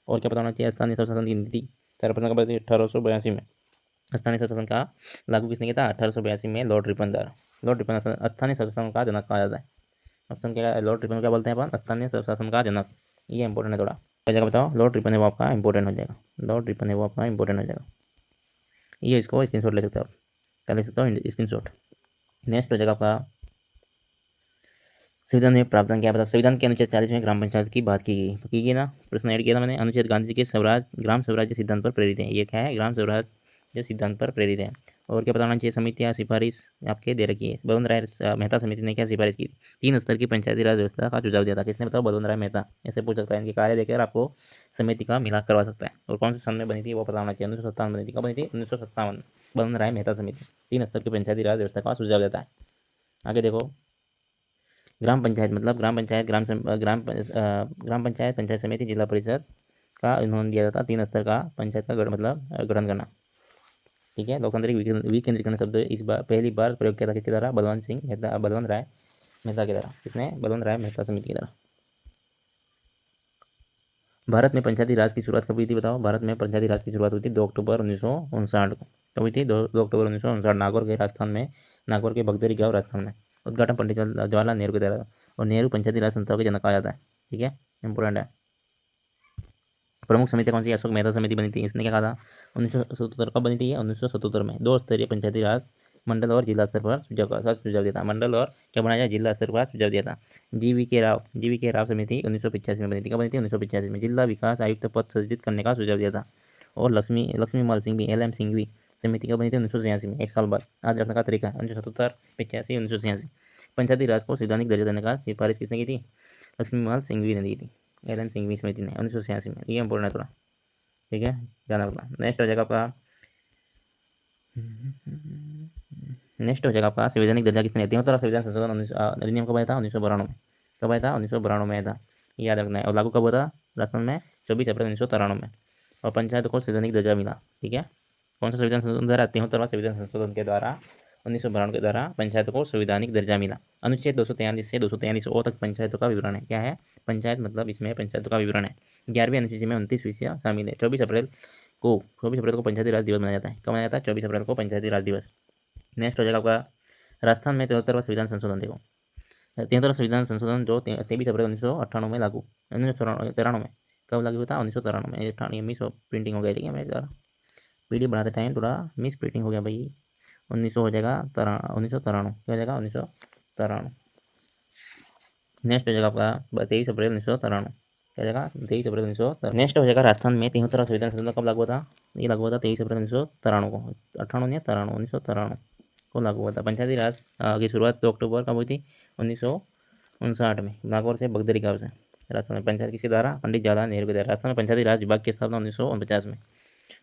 और क्या बताना चाहिए? स्थानीय स्वशासन की नीति सर्वप्रथम कब बनी थी? 1882 में। स्थानीय स्वशासन का लागू किसने किया था? 1882 में लॉर्ड रिपन द्वारा। लॉर्ड रिपन स्थानीय स्वशासन का जनक कहा जाता है। ऑप्शन क्या है? लॉर्ड रिपन क्या बोलते हैं अपन? स्थानीय स्वशासन का जनक। ये इंपॉर्टेंट है थोड़ा, क्या जगह बताओ? लॉर्ड रिपन है वो आपका इंपॉर्टेंट हो जाएगा, लॉर्ड रिपन है वो आपका इंपॉर्टेंट हो जाएगा। ये इसको स्क्रीनशॉट ले सकते हो आप, क्या ले सकते हो? स्क्रीनशॉट। नेक्स्ट हो जाएगा आपका, संविधान में प्रावधान क्या बता? संविधान के अनुच्छेद 40 में ग्राम पंचायत की बात की गई ना, प्रश्न ऐड किया था मैंने। अनुच्छेद गांधी जी के ग्राम स्वराज्य सिद्धांत पर प्रेरित है। ये क्या है? ग्राम स्वराज्य सिद्धांत पर प्रेरित है। और क्या बताना चाहिए? समितियाँ सिफारिश आपके दे रखी है। बलवंत राय मेहता समिति ने क्या सिफारिश की थी? 3 स्तर की पंचायती राज व्यवस्था का सुझाव दिया था। किसने बताओ? बलवंत राय मेहता। ऐसे पूछ सकता है, इनके कार्य देकर आपको समिति का मिलान करवा सकता है। और कौन से सन में बनी थी वो पता होना चाहिए। 1957 बनी थी। कब बनी थी? 1957। बलवंत राय मेहता समिति 3 स्तर की पंचायती राज व्यवस्था का सुझाव देता है। आगे देखो, ग्राम पंचायत मतलब ग्राम पंचायत, ग्राम पंचायत, पंचायत समिति, जिला परिषद का उन्होंने दिया जाता 3 स्तर का पंचायत का गठन करना। ठीक है। लोकतांत्रिक विकेंद्रीकरण शब्द इस बार पहली बार प्रयोग किया था किसके द्वारा? बलवंत राय मेहता के द्वारा। किसने? बलवंत राय मेहता समिति के द्वारा। भारत में पंचायती राज की शुरुआत कब हुई थी बताओ? भारत में पंचायती राज की शुरुआत हुई थी 2 अक्टूबर 1959 को। कब हुई थी? 2 अक्टूबर 1959 नागौर के बगदेरी गाँव राजस्थान में। उद्घाटन पंडित जवाहरलाल नेहरू के द्वारा। और नेहरू पंचायती राज संस्थाओं के जनक कहा जाता है। ठीक है, इंपोर्टेंट है। प्रमुख समिति कौन सी? अशोक मेहता समिति बनी थी। इसने क्या कहा था? 1977 कब बनी थी? 1977 में 2 स्तरीय पंचायती राज मंडल और जिला स्तर पर सुझाव दिया था। मंडल और क्या बनाया? जिला स्तर पर सुझाव दिया था। जीवी के राव समिति 1985 में बनी थी। कब बनी थी? 1985 में। जिला विकास आयुक्त पद सृजित करने का सुझाव दिया था। और लक्ष्मीमल सिंघवी LM सिंघवी समिति कब बनी थी? 1986 में, 1 साल बाद। आज रखने का तरीका 1977, 85, 1986। पंचायती राज को संवैधानिक दर्जा देने का सिफारिश किसने की थी? लक्ष्मीमल सिंघवी ने दी थी। LM सिंघवी समिति ने 1986 में। ये इंपोर्टेंट है थोड़ा। ठीक है, ध्यान रखना। नेक्स्ट हो जाएगा आपका संवैधानिक दर्जा किसने दिया? 73वां संविधान संशोधन अधिनियम कब आया था? 1992 में। कब आया था? 1992 में आया था। ये याद रखना है। और लागू कब हुआ था राजस्थान में? 24 अप्रैल 1993 में। और पंचायत को संवैधानिक दर्जा मिला। ठीक है, कौन सा संविधान संशोधन द्वारा? 73वां संविधान संशोधन के द्वारा 1992 के द्वारा पंचायत को संवैधानिक दर्जा मिला। अनुच्छेद 243 से 243 तक पंचायतों का विवरण है। क्या है? पंचायत मतलब इसमें पंचायतों का विवरण है। 11वीं अनुसूची में 29 विषय शामिल है। 24 अप्रैल को पंचायती राज दिवस मनाया जाता है। कब मनाया जाता है? 24 अप्रैल को पंचायती राज दिवस। नेक्स्ट हो जाएगा आपका राजस्थान में 73वां संविधान संशोधन। देखो 73वां संविधान संशोधन जो 23 अप्रैल 1998 में लागू 1993 में। कब लागू हुआ था? 1993 में। 98 मिस प्रिंटिंग हो गई थी मेरे द्वारा, PDF बनाते टाइम थोड़ा मिस प्रिंटिंग हो गया भाई। 1900 हो जाएगा 1993। क्या हो जाएगा? 1993। नेक्स्ट हो जाएगा आपका 23 अप्रैल 1993। क्या जाएगा? 23 अप्रैल 1993। नेक्स्ट हो जाएगा राजस्थान में 73वां संविधान संशोधन कब लागू हुआ था? ये लागू हुआ था 23 अप्रैल 1993 को। 98 या 93, 1993 को लागू हुआ था। पंचायती राज की शुरुआत 2 अक्टूबर कब हुई थी? 1959 में, नागौर से बगदेरी गाँव से। राजस्थान में पंचायत किसके द्वारा? पंडित जवाहरलाल नेहरू के द्वारा। राजस्थान में पंचायती राज विभाग की स्थापना 1949 में।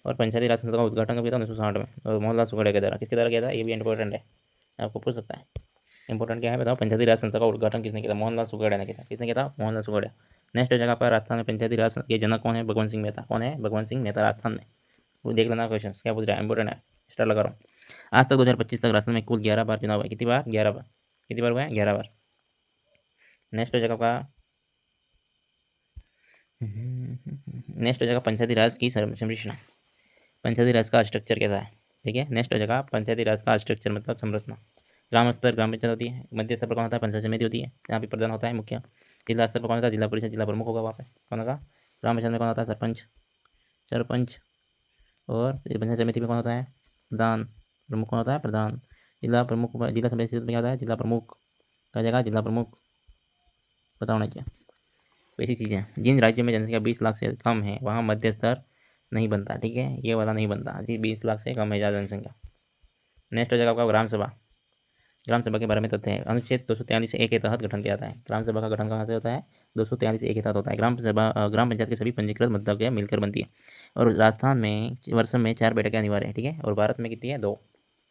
और पंचायती राज संस्था का उद्घाटन कब किया था? 1960 में। और मोहनलाल सुगड़िया के द्वारा। किसके द्वारा किया था? ये भी इंपॉर्टेंट है, आपको पूछ सकता है। इंपॉर्टेंट क्या है बताओ? पंचायती राज संस्था का उद्घाटन किसने किया था? मोहनलाल सुगड़िया ने किया था। किसने किया था? मोहनलाल सुगड़िया। नेक्स्ट हो जाएगा आपका राजस्थान में पंचायती राज के जनक कौन है? भगवंत सिंह मेहता। कौन है? भगवंत सिंह मेहता। राजस्थान में वो देख लेना क्वेश्चन क्या पूछ रहा है, इंपॉर्टेंट है, स्टार लगा रहा हूँ। आज तक 2025 तक राजस्थान में कुल 11 बार चुनाव हुआ। कितनी बार? 11 बार। कितनी बार हुआ है? 11 बार। नेक्स्ट हो जाएगा आपका पंचायती राज की संरचना। पंचायती राज का स्ट्रक्चर कैसा है? ठीक है, नेक्स्ट हो जाएगा पंचायती राज का स्ट्रक्चर मतलब संरचना। ग्राम स्तर ग्राम पंचायत होती है। मध्य स्तर पर कौन होता है? पंचायत समिति होती है, यहाँ पे प्रधान होता है मुखिया। जिला स्तर पर कौन होता है? जिला परिषद, जिला प्रमुख होगा वहाँ पे। कौन होगा? ग्राम पंचायत में कौन होता है? सरपंच। और पंचायत समिति में कौन होता है? प्रधान। प्रमुख कौन होता है? प्रधान। जिला प्रमुख, जिला समिति में क्या होता है? जिला प्रमुख। क्या जगह? जिला प्रमुख, पता होना चाहिए। वैसी चीज़ें जिन राज्यों में जनसंख्या 20 लाख से कम है वहाँ मध्य स्तर नहीं बनता। ठीक है, ये वाला नहीं बनता जी, 20 लाख से कम है ज़्यादा जनसंख्या। नेक्स्ट हो जाएगा आपका ग्राम सभा। ग्राम सभा के बारे में तथ्य है। अनुच्छेद 243A के तहत गठन किया जाता है। ग्राम सभा का गठन कहाँ से होता है? 243A के तहत होता है। ग्राम पंचायत के सभी पंजीकृत मतदाता मिलकर बनती है। और राजस्थान में वर्ष में 4 बैठकें अनिवार्य है। ठीक है, और भारत में कितनी है? 2,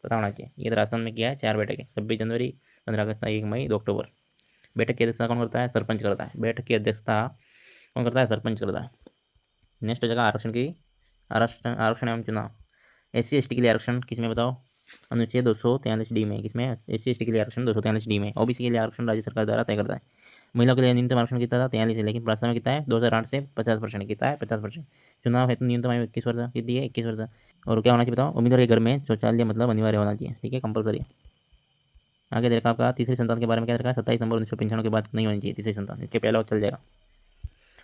पता होना चाहिए। ये तो राजस्थान में किया है 4 बैठकें, 26 जनवरी, 15 अगस्त, 1 मई, 2 अक्टूबर। बैठक की अध्यक्षता कौन करता है? सरपंच करता है। बैठक की अध्यक्षता कौन करता है? सरपंच करता है। नेक्स्ट हो जाएगा आरक्षण एवं चुनाव। SC ST के लिए आरक्षण किसमें बताओ? अनुच्छेद 243D में। किसमें? SC ST के लिए आरक्षण 243D में। OBC के लिए आरक्षण राज्य सरकार द्वारा तय करता है। महिलाओं के लिए न्यूनतम आरक्षण कितना था? 43 है, लेकिन प्रस्ताव में कितना है? 2008 से 50%। कितना है? 50%। चुनाव हेतु न्यूनतम आयु 21 वर्ष। कितनी है? 21 वर्ष। और क्या होना चाहिए बताओ? उम्मीदवार के घर में शौचालय मतलब अनिवार्य होना चाहिए। ठीक है, कंपलसरी। आगे देखा आपका तीसरी संतान के बारे में क्या देखा? 27 नवंबर 1995 के बाद नहीं होनी चाहिए तीसरी संतान, इसके पहले चल जाएगा।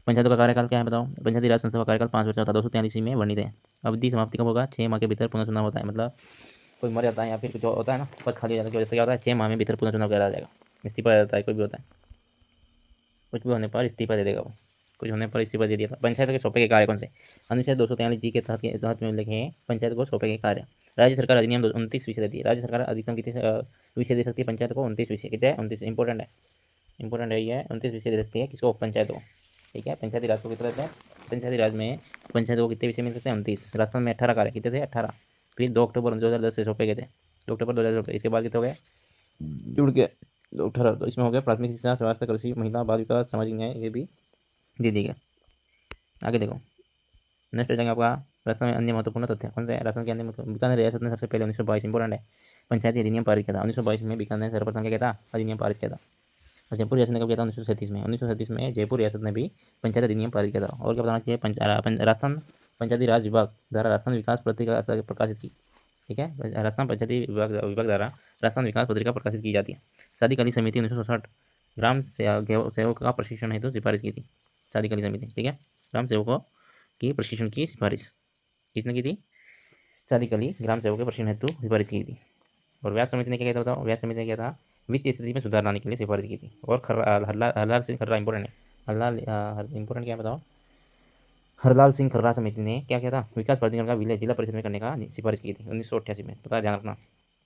पंचायतों का कार्यकाल क्या है बताओ? पंचायती राज संस्था का कार्यकाल 5 वर्ष होता है, 243 में वर्णित है। अवधि समाप्ति कब होगा? 6 माह के भीतर पुनः चुनाव होता है। मतलब कोई मर जाता है या फिर कुछ होता है ना, पद खाली हो जाने की वजह से क्या होता है? 6 माह में भीतर पुनः चुनाव करा जाएगा। इस्तीफा दे देता है कोई भी होता है, कुछ भी होने पर इस्तीफा दे देगा वो। कुछ होने पर इस्तीफा दे दिया था। पंचायत के सौंपे के कार्य कौन से? अनुच्छेद 243G के तहत में लिखे हैं पंचायत को सौंपे के कार्य। राज्य सरकार अधिनियम 29 विषय देती है। राज्य सरकार अधिकतम कितने विषय दे सकती है पंचायत को? 29 विषय। कितने? 29। इंपॉर्टेंट है ये, 29 विषय दे सकती है किसको? पंचायत को। ठीक है, पंचायती राज को कितना देते हैं? पंचायती राज में पंचायत को कितने विषय मिल सकते हैं? 29। राजस्थान में 18 कार्य। कितने थे? 18। फिर 2 अक्टूबर 2010 से सौंपे गए थे। 2 अक्टूबर 2010। इसके बाद कितने हो गए? जुड़ के 18 तो इसमें हो गया प्राथमिक शिक्षा, स्वास्थ्य, कृषि, महिला, बाल विकास, सामाजिक न्याय, ये भी दे दी गया। आगे देखो, नेक्स्ट हो जाएगा आपका राजस्थान में अन्य महत्वपूर्ण तथ्य। कौन से राजस्थान के अन्य बीकानेर रियासत ने सबसे पहले 1922 इंपॉर्टेंट है पंचायती अधिनियम पारित किया था। 1922 में बीकानेर सर्वप्रथम क्या किया था, अधिनियम पारित किया था। और जयपुर रियासत ने कब किया था, 1937 में। 1937 में जयपुर रियासत ने भी पंचायत अधिनियम पारित किया था। और क्या बताना चाहिए, राजस्थान पंचायती राज विभाग द्वारा राजस्थान विकास पत्रिका प्रकाशित की। ठीक है, राजस्थान पंचायती विभाग द्वारा राजस्थान विकास पत्रिका प्रकाशित की जाती है। शादी कली समिति 1960 ग्राम सेवक का प्रशिक्षण हेतु सिफारिश की थी। शादी कली समिति, ठीक है, ग्राम सेवकों की प्रशिक्षण की सिफारिश किसने की थी, शादी कली ग्राम सेवकों के प्रशिक्षण हेतु सिफारिश की थी। और व्यास समिति ने क्या किया था, व्यास समिति ने क्या था, वित्तीय स्थिति में सुधार लाने के लिए सिफारिश की थी। और हरलाल सिंह खर्रा इंपॉर्टेंट है, हरलाल इंपॉर्टेंट क्या बताओ, हरलाल सिंह खर्रा समिति ने क्या किया था, विकास प्राधिकरण का विलय जिला परिषद में करने का सिफारिश की थी 1988 में, पता ध्यान रखना।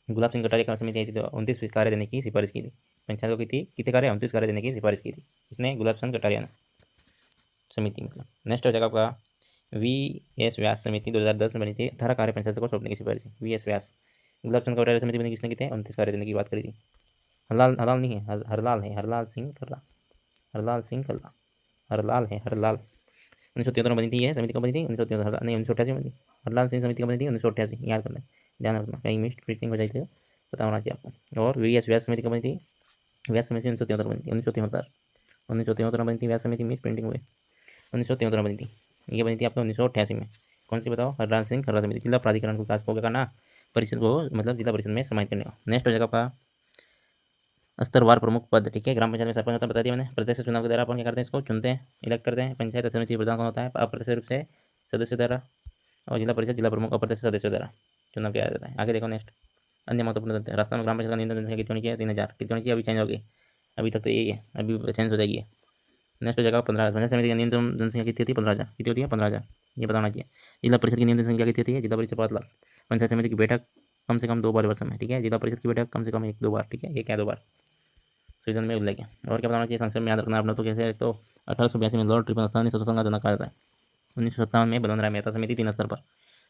गुलाब सिंह कटारिया समिति आई थी तो 29 कार्य देने की सिफारिश की थी। पंचायत को की थी कितने कार्य, 29 कार्य देने की सिफारिश की थी। इसने गुलाब सिंह कटारिया ने समिति मतलब। नेक्स्ट हो जाएगा आपका वी.एस. व्यास समिति 2010 में बनी थी, 18 कार्य पंचायत को सौंपने की सिफारिश। वी.एस. व्यास गुलाब चंद कटारिया समिति बनी किसने की थी, 29 कार्य देने की बात करी थी। हरलाल नहीं है, हरलाल है, हरलाल सिंह खर्रा, हरलाल सिंह खर्रा, हरलाल है, हरलाल। 1973 में बनी थी ये समिति, कब बनी थी, 1973 नहीं 1988 में बनी। हरलाल सिंह समिति कब बनी थी, 1988, याद करना, ध्यान रखना, कहीं मिस प्रिंटिंग हो जाए तो पता होना चाहिए आपको। और वी.एस. व्यास समिति कब बनी थी, व्यास समिति 1973 बनी थी, 1973 में बनी थी व्यास समिति, मिस प्रिंटिंग हुई, 1973 में बनी थी। ये बनी थी आपको 1988 में। कौन सी बताओ, हरलाल सिंह खर्रा समिति। जिला प्राधिकरण को विकास को क्या करना, परिषद को मतलब जिला परिषद में समाहित करने का। नेक्स्ट हो जाएगा आपका स्तरवार प्रमुख पद। ठीक है, ग्राम पंचायत में सरपंच होता है, बता दिया मैंने। प्रत्यक्ष चुनाव के द्वारा अपन क्या करते हैं, इसको चुनते हैं, इलेक्ट करते हैं। पंचायत समिति प्रधान कौन होता है, अप्रत्यक्ष रूप से सदस्य द्वारा। और जिला परिषद जिला प्रमुख अप्रत्यक्ष सदस्यों द्वारा चुनाव किया जाता है। आगे देखो नेक्स्ट, अन्य महत्वपूर्ण तथ्य। राजस्थान में ग्राम पंचायत का नियंत्रण जनसंख्या कितनी होनी चाहिए, 3000 कितनी होनी चाहिए, अभी चेंज होगी, अभी तक तो यही है, अभी चेंज हो जाएगी। नेक्स्ट हो जाएगा 15,000। पंचायत समिति की न्यूनतम जनसंख्या कितनी होती है, 15,000, कितनी होती है, 15,000, ये बताना चाहिए। जिला परिषद की न्यूनतम संख्या कितनी होती है, जिला परिषद 5 लाख। पंचायत समिति की बैठक कम से कम 2 बार वर्ष में। ठीक है, जिला परिषद की बैठक कम से कम 1-2 बार। ठीक है, ये क्या 2 बार, संविधान में उल्लेख है। और क्या बताना चाहिए, संक्षेप में याद रखना आपने तो कैसे, तो 1882 में लॉर्ड ट्रिब्यूनल स्थानीय स्वतंत्र संघ का जनक कहा जाता है। 1957 में बलवंत राय मेहता समिति 3 स्तर पर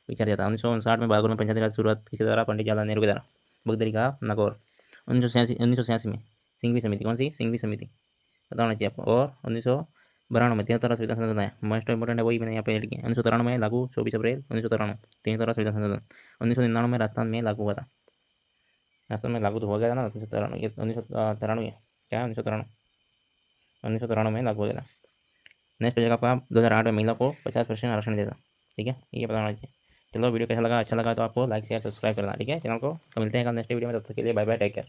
विचार जाता है। 1959 में बागौर में पंचायती राज शुरुआत किसके द्वारा, पंडित जवाहरलाल नेहरू के द्वारा, बगदरी का नागौर। 1986 में सिंघवी समिति, कौन सी, सिंघवी समिति, बताना चाहिए आपको। और 1992 में 73वां संविधान संशोधन है, मोस्ट इंपोर्टेंट है, वही मैंने यहाँ पे ऐड किया। 1993 में लागू, 24 अप्रैल 1993, 73वां संविधान संशोधन। 1999 में राजस्थान में लागू हुआ था, राजस्थान में लागू तो हो गया था ना 1993, 1993 क्या, 1993 में लागू हो गया था। नेक्स्ट हो जाएगा आपका 2008 में महिला को 50% आरक्षण देता। ठीक है, ये बताना चाहिए। चलो, वीडियो कैसा लगा, अच्छा लगा तो आपको लाइक शेयर सब्सक्राइब करना। ठीक है, चैनल को। तो मिलते हैं कल नेक्स्ट वीडियो में, तब तक के लिए बाय बाय, टेक केयर।